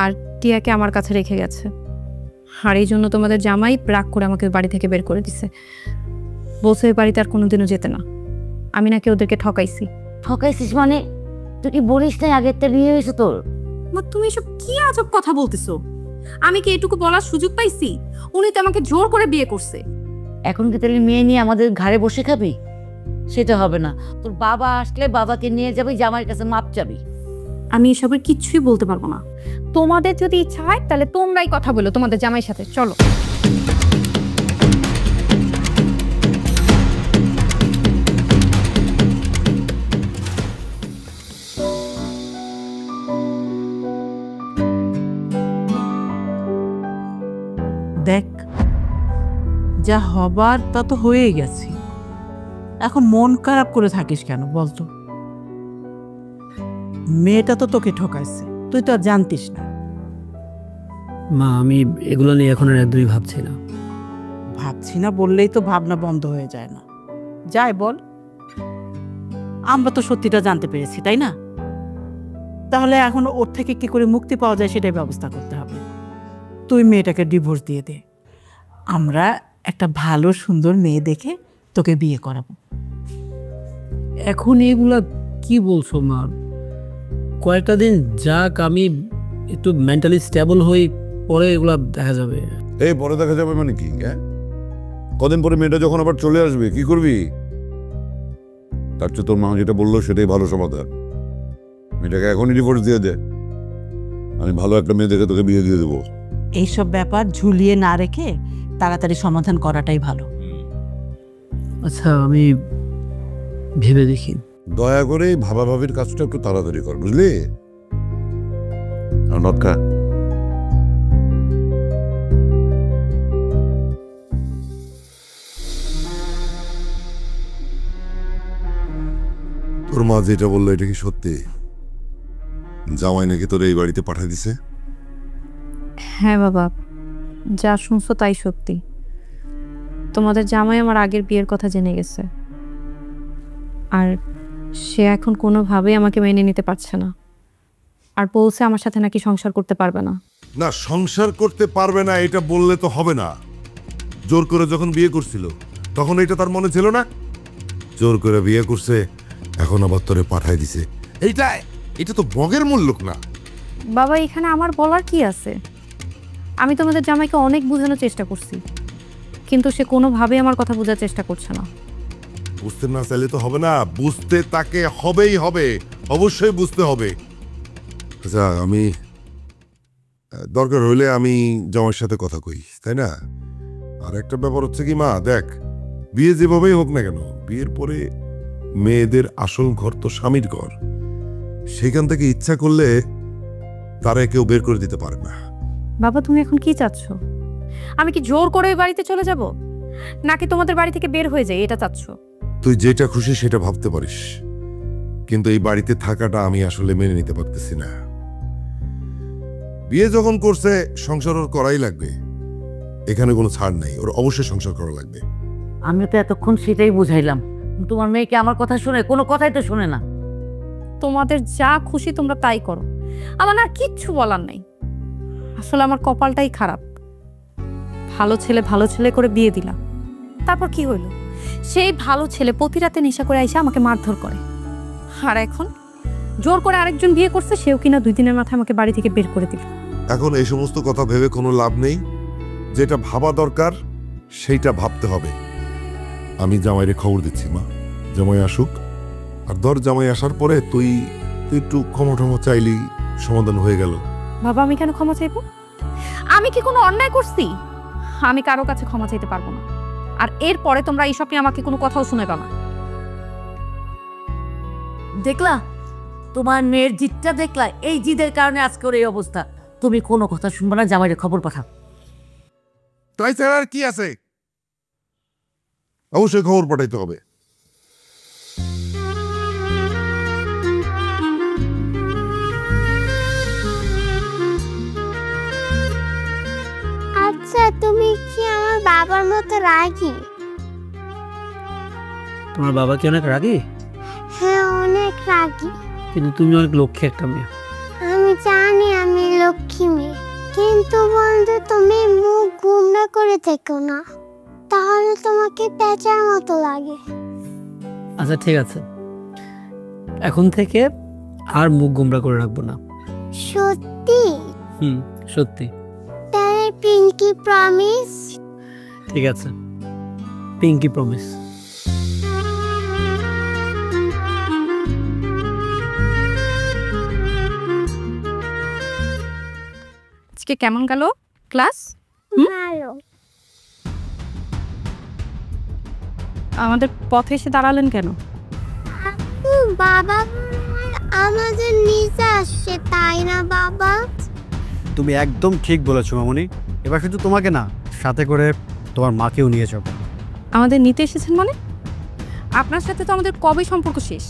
আর টিয়াকে আমার কাছে রেখে গেছে। আর এই জন্য তোমাদের জামাই রাগ করে আমাকে বাড়ি থেকে বের করে দিছে। বলছে ওই বাড়িতে আর কোনোদিনও যেতে না। আমি নাকি ওদেরকে ঠকাইছি। ঠকাইছিস মানে? তুই কি বলিস নাই আগের তে বিয়ে হয়েছে তোর? মা, তুমি এসব কি আজব কথা বলতেছো? আমি কি এটুকু বলার সুযোগ পাইছি? উনি তো আমাকে জোর করে বিয়ে করছে। এখন কি তাহলে মেয়ে নিয়ে আমাদের ঘাড়ে বসে খাবি? সেটা হবে না। তোর বাবা আসলে বাবাকে নিয়ে যাবি, জামাইয়ের কাছে মাপ চাবি। আমি এসবের কিচ্ছুই বলতে পারবো না। তোমাদের যদি ইচ্ছা হয় তাহলে তোমরাই কথা বলো তোমাদের জামাইয়ের সাথে। চলো। দেখ, যা হবার তা তো হয়েই গেছে। এখন মন খারাপ করে থাকিস কেন বলতো? মেয়েটা তো তোকে ঠকাইছে, তুই তো আর জানতিস না। মা, আমি এগুলো নিয়ে এখন আর একদমই ভাবছি না। ভাবছি না বললেই তো ভাবনা বন্ধ হয়ে যায় না। যাই বল, আমরা তো সত্যিটা জানতে পেরেছি, তাই না? তাহলে এখন ওর থেকে কি করে মুক্তি পাওয়া যায় সেটাই ব্যবস্থা করতে হবে। তুই মেয়েটাকে ডিভোর্স দিয়ে দে, আমরা একটা ভালো সুন্দর মেয়ে দেখে তোকে বিয়ে করাবো। এখন এগুলা কি বলছো মা? কয়েকটা দিন যাক, আমি একটু মেন্টালি স্টেবল হই, পরে এগুলা দেখা যাবে। এই পরে দেখা যাবে মানে কি? কদিন পরে মেয়েটা যখন আবার চলে আসবে কি করবি? তার চেয়ে তোর মা যেটা বললো সেটাই ভালো সমাধান। মেয়েটাকে এখনই ডিভোর্স দিয়ে দে, আমি ভালো একটা মেয়ে দেখে তোকে বিয়ে দিয়ে দেবো। এইসব ব্যাপার ঝুলিয়ে না রেখে তাড়াতাড়ি সমাধান করাটাই ভালো। আচ্ছা, আমি ভেবে দেখি। দয়া করে ভাবাভাবির কাজটা একটু তাড়াতাড়ি কর, বুঝলি? আর মদ খা। তোর মা যেটা বললো এটা কি সত্যি? জামাই নাকি তোর এই বাড়িতে পাঠিয়ে দিছে? হ্যাঁ বাবা, যা শুনছো তাই সত্যি। তোমাদের জামাই আমার আগের বিয়ের কথা জেনে গেছে, আর সে এখন কোনোভাবেই আমাকে মেনে নিতে পারছে না। আর বলছে আমার সাথে নাকি সংসার করতে পারবে না। না, সংসার করতে পারবে না এটা বললে তো হবে না। জোর করে যখন বিয়ে করছিল তখন এটা তার মনে ছিল না? জোর করে বিয়ে করছে, এখন আবার তোরে পাঠাই দিছে। এটা তো বগের মূল্য না। বাবা, এখানে আমার বলার কি আছে? আমি তোমাদের জামাইকে অনেক বোঝানোর চেষ্টা করছি, কিন্তু সে কোনোভাবেই আমার কথা বোঝার চেষ্টা করছে না। বুঝতে না চাইলে তো হবে না, বুঝতে তাকে হবেই হবে, অবশ্যই বুঝতে হবে। আচ্ছা, আমি দরকার হইলে আমি জামাইয়ের সাথে কথা কই, তাই না? আর একটা ব্যাপার হচ্ছে কি মা, দেখ, বিয়ে যেভাবেই হোক না কেন, বিয়ের পরে মেয়েদের আসল ঘর তো স্বামীর ঘর। সেখান থেকে ইচ্ছা করলে তারা কেউ বের করে দিতে পারে না। বাবা, তুমি এখন কি চাচ্ছ? আমি কি জোর করে ওই বাড়িতে চলে যাব, নাকি তোমাদের বাড়ি থেকে বের হয়ে যাই, এটা চাচ্ছ? তুই যেটা খুশি সেটা ভাবতে পারিস, কিন্তু এই বাড়িতে থাকাটা আমি আসলে মেনে নিতে পারতেছি না। বিয়ে যখন করছে সংসার ওর করাই লাগবে, এখানে কোনো ছাড় নাই, ওর অবশ্যই সংসার করা লাগবে। আমি তো এতক্ষণ সেটাই বুঝাইলাম, তোমার মেয়েকে আমার কথা শুনে? কোনো কথাই তো শুনে না। তোমাদের যা খুশি তোমরা তাই করো, আমার আর কিচ্ছু বলার নাই। আসলে আমার কপালটাই খারাপ। ভালো ছেলে করে বিয়ে দিলাম, তারপর কি হইল? সেই ভালো ছেলে প্রতি রাতে নেশা করে আইসা আমাকে মারধর করে, আর এখন জোর করে আরেকজন বিয়ে করছে, সেও কিনা 2 দিনের মাথায় আমাকে বাড়ি থেকে বের করে দিল। এখন এই সমস্ত কথা ভেবে কোনো লাভ নেই, যেটা ভাবা দরকার সেইটা ভাবতে হবে। আমি জামাইরে খবর দিচ্ছি মা, জামাই আসুক, আর ধর জামাই আসার পরে তুই একটু ক্ষমা টমা চাইলি, সমাধান হয়ে গেল। বাবা, আমি কেন ক্ষমা চাইবো? আমি কি কোনো অন্যায় করছি? আমি কারো কাছে ক্ষমা চাইতে পারবো না। আর এরপরে তোমরা এইসব নিয়ে আমাকে কোনো কথাও শুনাইবা না। দেখলা তোমার মেয়ের জিদটা? দেখলা এই জিদের কারণে আজকে ওর এই অবস্থা। তুমি কোনো কথা শুনবে না, জামাইয়ের খবর পাঠাও। তাই ছাড়া আর কি আছে? অবশ্যই খবর পাঠাইতে হবে। আচ্ছা, তুমি কি আমার বাবার মতো রাগী? তোমার বাবা কি অনেক রাগী? হ্যাঁ, অনেক রাগী। কিন্তু তুমি অনেক লক্ষ্মী একটা মেয়ে। আমি জানি আমি লক্ষ্মী মেয়ে, কিন্তু বন্ধু তুমি মুখ গুমরা করে থেকো না, তাহলে তোমাকে পেঁচার মতো লাগে। আচ্ছা ঠিক আছে, এখন থেকে আর মুখ গোমরা করে রাখবো না। সত্যি? সত্যি। তাহলে পিঙ্কি প্রমিস? ঠিক আছে, পিঙ্কি প্রমিস। আজকে কেমন গেল ক্লাস? ভালো। আমাদের পথে এসে দাঁড়ালেন কেন? বাবা আমাদের নিচে আসছে, তাই না বাবা? তুমি একদম ঠিক বলেছো মামুনি। এবার শুধু তোমাকে না, সাথে করে তোমার মাকেও নিয়ে যাবো। আমাদের নিতে এসেছেন মানে? আপনার সাথে তো আমাদের কবে সম্পর্ক শেষ?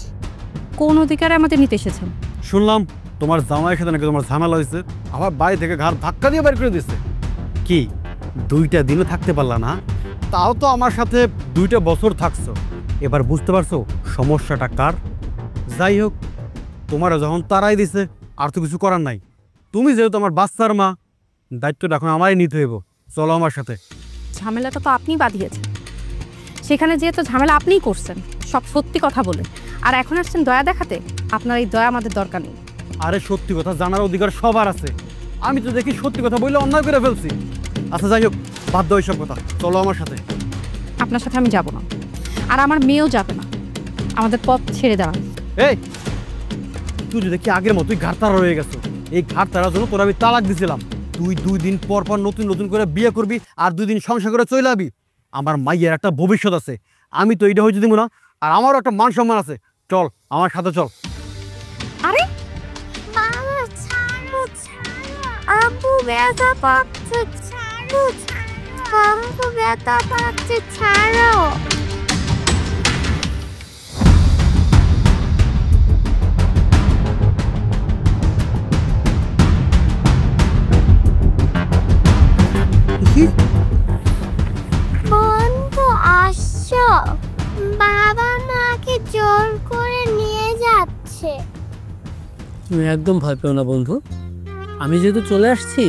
কোন অধিকারে আমাদের নিতে এসেছেন? শুনলাম তোমার জামাইয়ের সাথে নাকি তোমার ঝামেলা হয়েছে, আবার বাড়ি থেকে ঘাড় ধাক্কা দিয়ে বের করে দিচ্ছে। কি 2টা দিনও থাকতে পারলা না? তাও তো আমার সাথে 2টা বছর থাকছো। এবার বুঝতে পারছো সমস্যাটা কার? যাই হোক, তোমারও যখন তারাই দিছে, আর তো কিছু করার নাই। তুমি যেহেতু আমার বাচ্চার মা, দায়িত্বটা এখন আমারই নিতে হইব। চলো আমার সাথে। ঝামেলাটা তো আপনিই বাঁধিয়েছেন, সেখানে যেহেতু ঝামেলা আপনিই করছেন সব সত্যি কথা বলে, আর এখন আসছেন দয়া দেখাতে। আপনার এই দয়া আমাদের দরকার নেই। আরে সত্যি কথা জানার অধিকার সবার আছে। আমি তো দেখি সত্যি কথা বললে অন্যায় করে ফেলছি। আচ্ছা যাই হোক, বাদ দাও এইসব কথা, চলো আমার সাথে। আপনার সাথে আমি যাব না, আর আমার মেয়েও যাবে না। আমাদের পথ ছেড়ে দাঁড়ান। এই তুই যদি কি আগের মতোই ঘাটতারা রয়ে গেছো। এই ঘাটতারার জন্য তোর আমি তালাক দিছিলাম। তুই 2 দিন পর পর নতুন নতুন করে বিয়ে করবি, আর 2 দিন সংসার করে চলে যাবি। আমার মাইয়ের একটা ভবিষ্যৎ আছে, আমি তো এইটা হইতে দিব না। আর আমারও একটা মান সম্মান আছে। চল আমার সাথে চল। আরে বাবা ছাড়ো ছাড়ো, আব্বু ব্যথা পাচ্ছে, ছাড়ো ছাড়ো, আব্বু ব্যথা পাচ্ছে, ছাড়ো। বন্ধু আসছো, বাবা মাকে জোর করে নিয়ে যাচ্ছে। তুমি একদম ভয় পেও না বন্ধু, আমি যেহেতু চলে আসছি,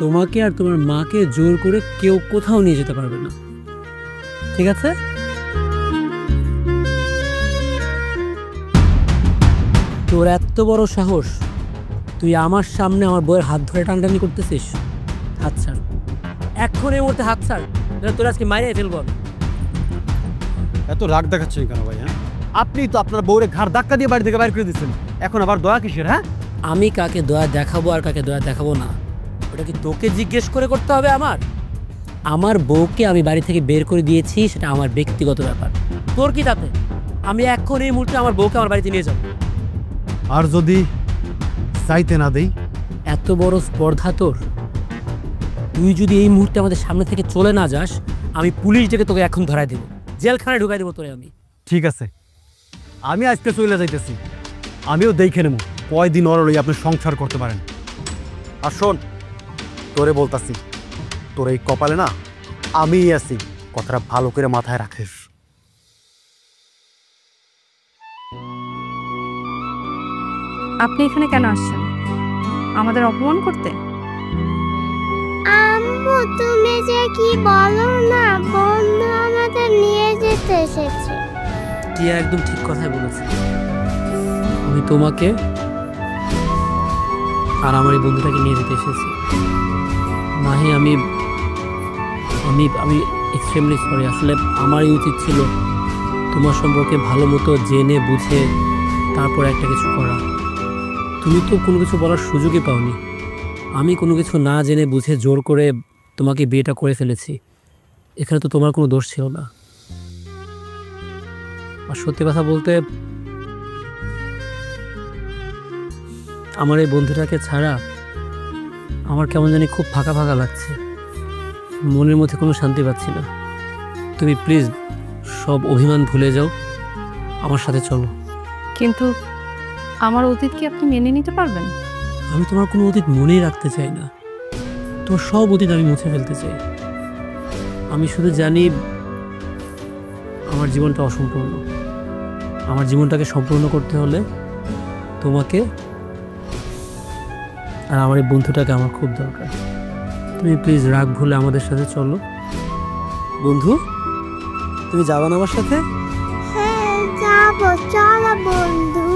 তোমাকে আর তোমার মাকে জোর করে কেউ কোথাও নিয়ে যেতে পারবে না, ঠিক আছে? তোর এত বড় সাহস, তুই আমার সামনে আমার বইয়ের হাত ধরে টানটানি করতেছিস? হাত ছাড়, এখন এই মুহূর্তে হাত ছাড়, তোর আজকে মাইরে ফেলবো আমি। এত রাগ দেখাচ্ছেন কেন ভাই? হ্যাঁ, আপনি তো আপনার বউরে ঘাড় ধাক্কা দিয়ে বাড়ি থেকে বাইর করে দিচ্ছেন, এখন আবার দয়া কিসের? হ্যাঁ, আমি কাকে দয়া দেখাবো আর কাকে দয়া দেখাবো না, ওটা কি তোকে জিজ্ঞেস করে করতে হবে? আমার বউকে আমি বাড়ি থেকে বের করে দিয়েছি, সেটা আমার ব্যক্তিগত ব্যাপার। তোর কি তাতে? আমি এখন এই মুহূর্তে আমার বউকে আমার বাড়িতে নিয়ে যাব। আর যদি চাইতে না দেই? এত বড় স্পর্ধা তোর? তুই যদি এই মুহূর্তে আমাদের সামনে থেকে চলে না যাস, আমি পুলিশ ডেকে তোকে এখন ধরাই দেবো, জেলখানায় ঢুকাই দেবো তোরে আমি। ঠিক আছে, আমি আজকে চলে যাইতেছি। আমিও দেখে নেব কয়দিন ওর লই আপনি সংসার করতে পারেন। আর শোন, তোরে বলতাছি, তোর এই কপালে না আমিই আছি, কথাটা ভালো করে মাথায় রাখিস। আপনি এখানে কেন আসছেন? আমাদের অপমান করতে? আম্মু তুমি যে কি বলো না, বন্ধু আমাদের নিয়ে যেতে এসেছে। টিয়া একদম ঠিক কথাই বলেছে। আমি তোমাকে আর আমার এই বন্ধুটাকে নিয়ে যেতে এসেছি। মাহি, আমি আমি আমি এক্সট্রিমলি সরি। আসলে আমারই উচিত ছিল তোমার সম্পর্কে ভালো মতো জেনে বুঝে তারপর একটা কিছু করা। তুমি তো কোনো কিছু বলার সুযোগই পাওনি। আমি কোনো কিছু না জেনে বুঝে জোর করে তোমাকে বিয়েটা করে ফেলেছি। এখানে তো তোমার কোনো দোষ ছিল না। আর সত্যি কথা বলতে, আমার এই বন্ধুটাকে ছাড়া আমার কেমন জানি খুব ফাঁকা ফাঁকা লাগছে, মনের মধ্যে কোনো শান্তি পাচ্ছি না। তুমি প্লিজ সব অভিমান ভুলে যাও, আমার সাথে চলো। কিন্তু আমার অতীত কি আপনি মেনে নিতে পারবেন? আমি তোমার কোনো অতীত মনেই রাখতে চাই না, তোমার সব অতীত আমি মুছে ফেলতে চাই। আমি শুধু জানি আমার জীবনটা অসম্পূর্ণ, আমার জীবনটাকে সম্পূর্ণ করতে হলে তোমাকে আর আমার এই বন্ধুটাকে আমার খুব দরকার। তুমি প্লিজ রাগ ভুলে আমাদের সাথে চলো। বন্ধু, তুমি যাবা না আমার সাথে? হ্যাঁ যাবো, চলো বন্ধু।